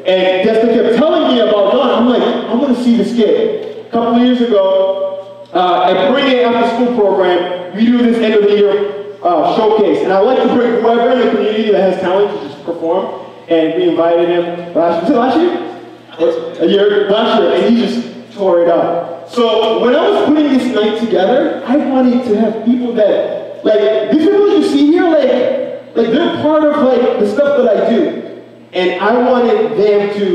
and Justin kept telling me about Donner. I'm like, I want to see this kid. A couple of years ago, at Bring It After School program, we do this end of the year showcase, and I like to bring whoever in the community that has talent to just perform, and we invited him last year, last year, and he just tore it up. So when I was putting this night together, I wanted to have people that, these people you see here, they're part of the stuff that I do, and I wanted them to,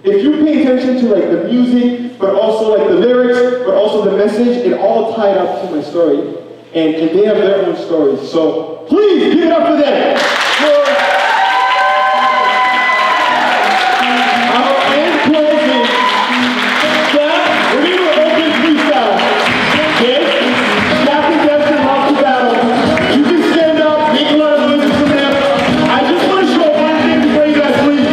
if you pay attention to the music, but also the lyrics, but also the message, it all tied up to my story. And they have their own stories. So please give it up for them. Our end closing. Steph, we're going to open freestyle. Okay? Captain Justin, House to Battle. You can stand up, make a lot of noises from them. I just want to show one thing before you guys leave.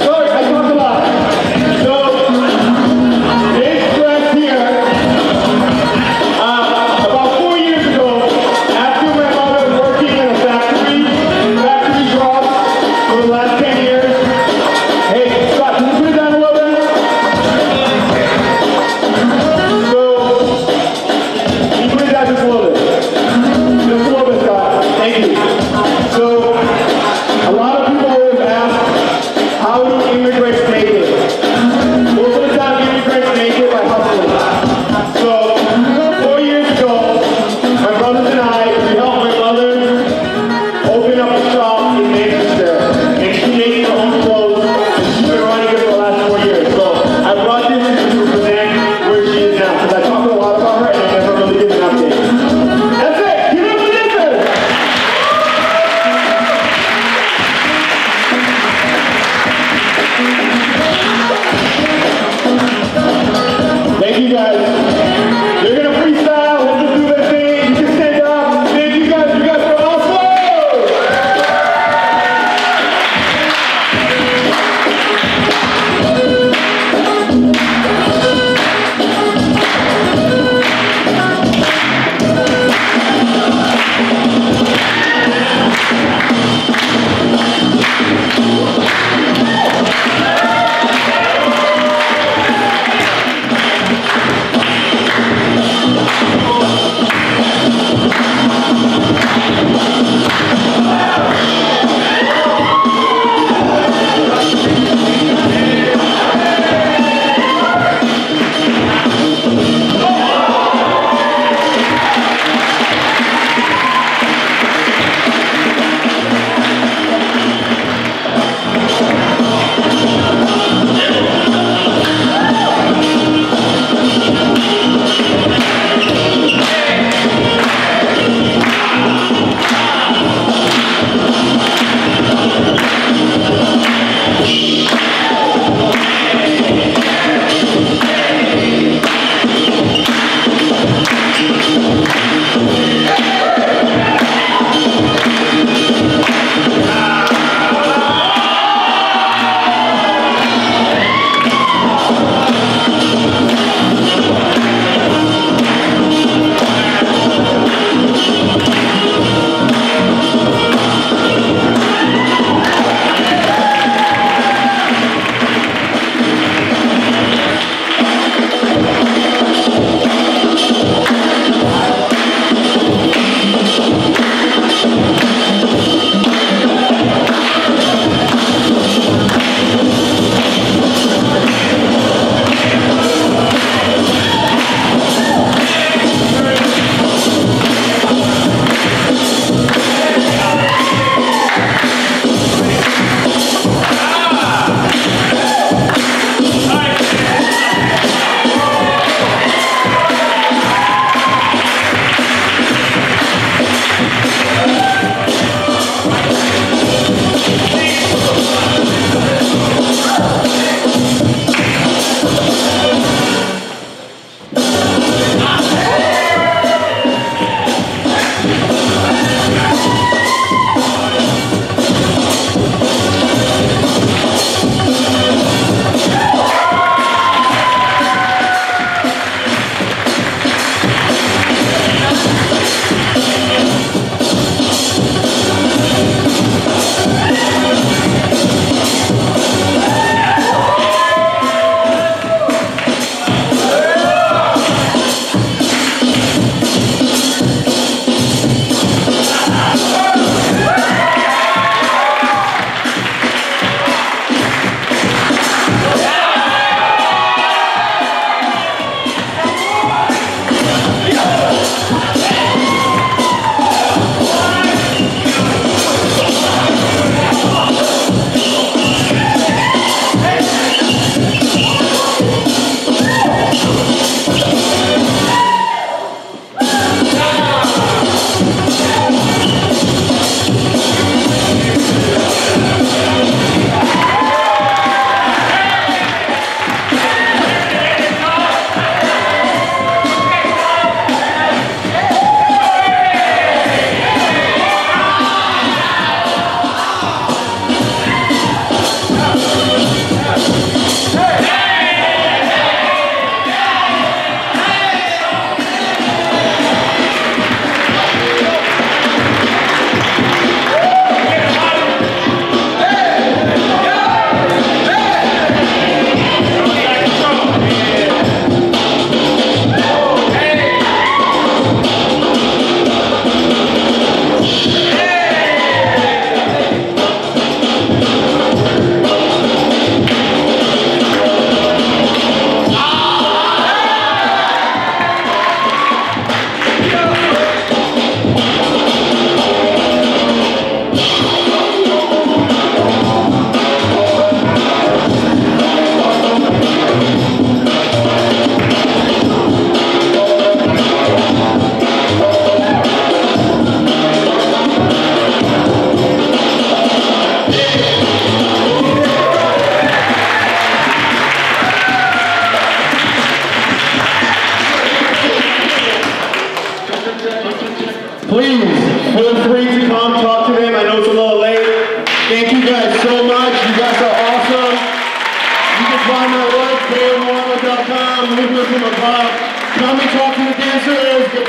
Sorry, I talked a lot. So, this dress here, about 4 years ago,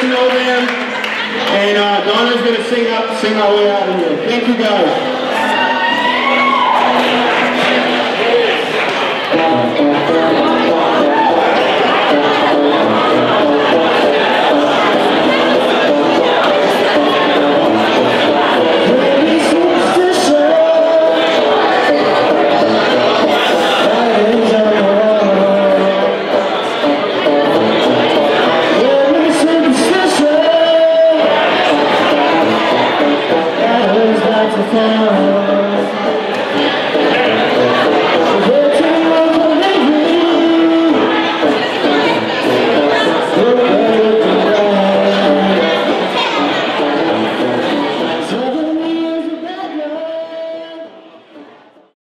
to know them. And Donna's going to sing our way out of here. Thank you, guys. Now